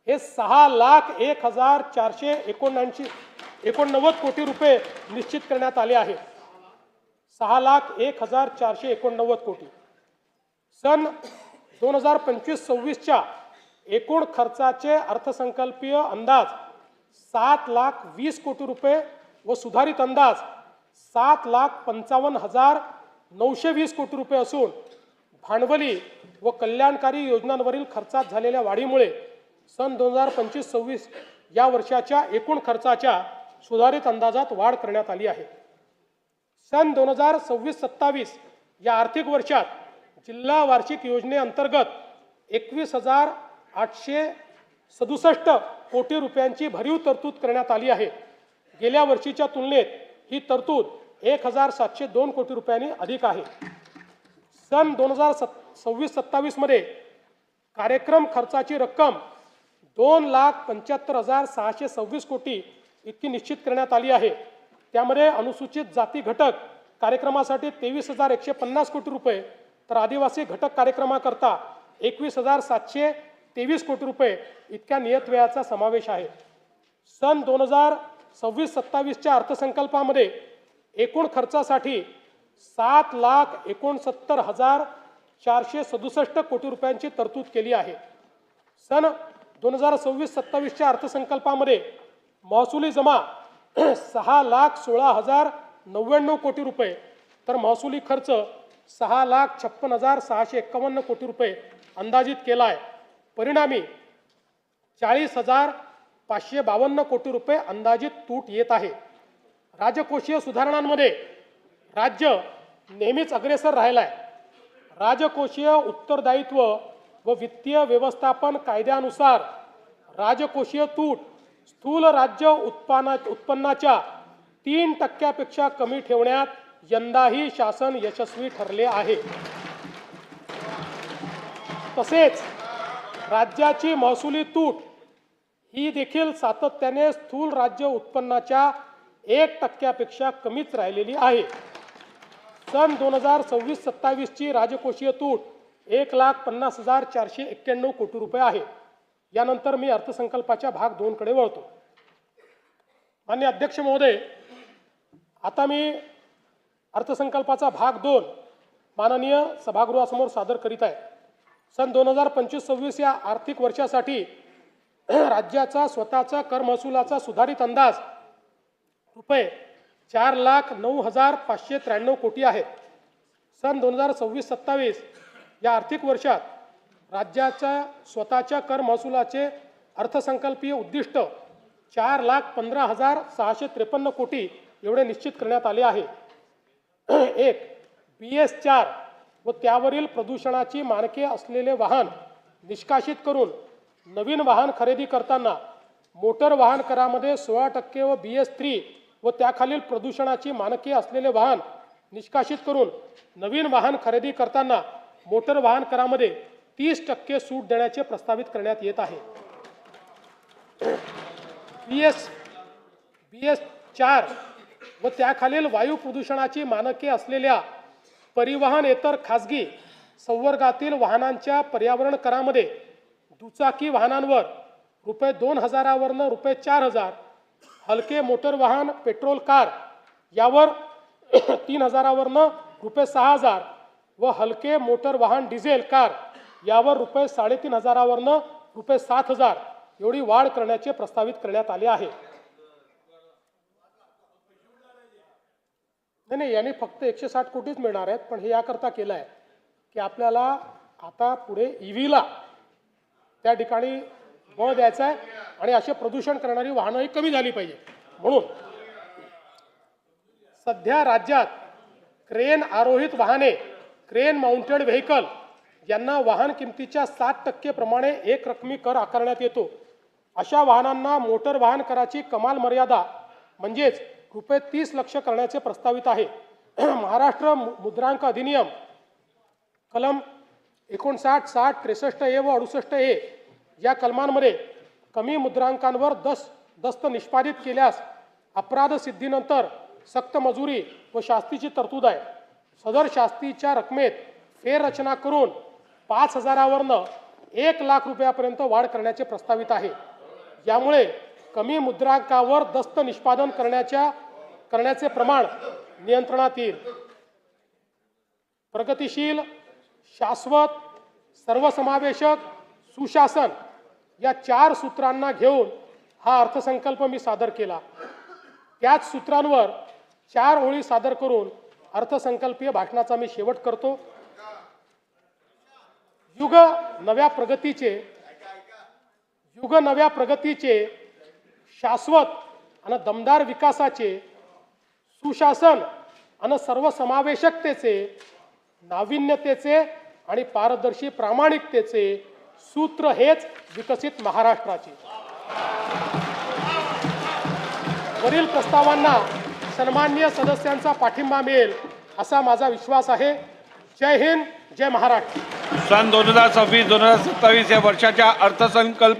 हे 6,01,489 कोटी रुपये निश्चित करण्यात आले आहे. 6,01,489 कोटी. सन 2025-26च्या एकूण खर्चाचे अर्थसंकल्पीय अंदाज 7,20,000 कोटी रुपये व सुधारित अंदाज 7,55,920 कोटी रुपये असून भांडवली व कल्याणकारी योजनांवरील खर्चात झालेल्या वाढीमुळे सन 2025-26 या वर्षाच्या एकूण खर्चाच्या सुधारित अंदाजात वाढ करण्यात आली आहे. सन 2026-27 या आर्थिक वर्षात जिल्हा वार्षिक योजनेअंतर्गत 21,867 कोटी रुपयांची भरीव तरतूद करण्यात आली आहे. गेल्या वर्षीच्या तुलनेत ही तरतूद 1,702 कोटी रुपयांनी अधिक आहे. सन 2026-27 मध्ये कार्यक्रम खर्चाची रक्कम 2,75,626 कोटी इतकी निश्चित करण्यात आली आहे. त्यामध्ये अनुसूचित जाती घटक कार्यक्रमासाठी 23,150 कोटी रुपये तर आदिवासी घटक कार्यक्रमाकरता 21,723 कोटी रुपये इतक्या नियत व्ययाचा समावेश आहे. सन 2026-27च्या अर्थसंकल्पामध्ये एकूण खर्चासाठी 7,69,467 कोटी रुपयांची तरतूद केली आहे. सन 2026-27च्या अर्थसंकल्पामध्ये महसुली जमा 6,16,099 कोटी रुपये तर महसुली खर्च 6,56,651 कोटी रुपये अंदाजित केला आहे. परिणामी 40,552 कोटी रुपये अंदाजित तूट येत आहे. राजकोषीय सुधारणांमध्ये राज्य नेहमीच अग्रेसर राहिला आहे. राजकोषीय उत्तरदायित्व व वित्तीय व्यवस्थापन कायद्यानुसार राजकोषीय तूट स्थूल राज्य उत्पन्नाच्या 3% कमी ठेवण्यात यंदाही शासन यशस्वी ठरले आहे. तसेच राज्याची महसुली तूट ही देखील सातत्याने स्थूल राज्य उत्पन्नाच्या 1% कमीच राहिलेली आहे. सन 2026-27 ची राजकोषीय तूट 1,50,491 कोटी रुपये आहे. यानंतर मी अर्थसंकल्पाच्या भाग 2 कडे वळतो. माननीय अध्यक्ष महोदय, आता मी अर्थसंकल्पाचा भाग 2 माननीय सभागृहासमोर सादर करीत आहे. सन 2025-26 या आर्थिक वर्षासाठी राज्याचा स्वतःचा कर महसुलाचा सुधारित अंदाज रुपये 4,09,593 कोटी आहेत. सन 2026-27 या आर्थिक वर्षात राज्याच्या स्वतःच्या कर महसुलाचे अर्थसंकल्पीय उद्दिष्ट 4,15,653 कोटी एवढे निश्चित करण्यात आले आहे. एक BS4 व त्यावरील प्रदूषणाची मानके असलेले वाहन निष्कासित करून नवीन वाहन खरेदी करताना मोटर वाहन करामध्ये 16% व BS3 व त्याखालील प्रदूषणाची मानके असलेले वाहन निष्कासित करून नवीन वाहन खरेदी करताना मोटर वाहन करामध्ये 30% सूट देण्याचे प्रस्तावित करण्यात येत आहे. BS4 व त्याखालील वायू प्रदूषणाची मानके असलेल्या परिवहनेतर खाजगी संवर्गातील वाहनांच्या पर्यावरण करामध्ये दुचाकी वाहनांवर रुपये 2,000 वरनं रुपये 4,000, हलके मोटर वाहन पेट्रोल कार यावर 3,000 वरनं रुपये 6,000 व हलके मोटर वाहन डिझेल कार यावर रुपये 3,500 वरनं रुपये 7,000 एवढी वाढ करण्याचे प्रस्तावित करण्यात आले आहे. नाही, यांनी फक्त 160 कोटीच मिळणार आहेत, पण हे याकरता केलं आहे की आपल्याला आता पुढे EVला त्या ठिकाणी बळ द्यायचं आहे आणि असे प्रदूषण करणारी वाहनंही कमी झाली पाहिजे. म्हणून सध्या राज्यात क्रेन आरोहित वाहने, क्रेन माउंटेड व्हेकल यांना वाहन किमतीच्या 7% प्रमाणे एक रकमी कर आकारण्यात येतो. अशा वाहनांना मोटर वाहन कराची कमाल मर्यादा म्हणजेच रुपये 30 लाख करण्याचे प्रस्तावित आहे. महाराष्ट्र मुद्रांक अधिनियम कलम 59, 60, 63A व 68A या कलमांमध्ये कमी मुद्रांकांवर दस्त निष्पादित केल्यास अपराध सिद्धीनंतर सक्त मजुरी व शास्तीची तरतूद आहे. सदर शास्तीच्या रकमेत फेररचना करून 5,000 वरनं 1,00,000 रुपयापर्यंत वाढ करण्याचे प्रस्तावित आहे. यामुळे कमी मुद्रांकावर दस्त निष्पादन करण्याचे प्रमाण नियंत्रणात येईल. प्रगतिशील, शाश्वत, सर्वसमावेशक, सुशासन या 4 सूत्रांना घेऊन हा अर्थसंकल्प मी सादर केला. त्याच सूत्रांवर 4 ओळी सादर करून अर्थसंकल्पीय भाषणाचा मी शेवट करतो. युग नव्या प्रगतीचे शाश्वत आणि दमदार विकासाचे, सुशासन आणि सर्वसमावेशकतेचे, नाविन्यतेचे आणि पारदर्शी प्रामाणिकतेचे सूत्र हेच विकसित महाराष्ट्राचे. वरील प्रस्तावांना सन्माननीय सदस्यांचा पाठिंबा मिळेल असा माझा विश्वास आहे. जय हिंद, जय महाराष्ट्र. सन 2026-2027 या वर्षाच्या अर्थसंकल्प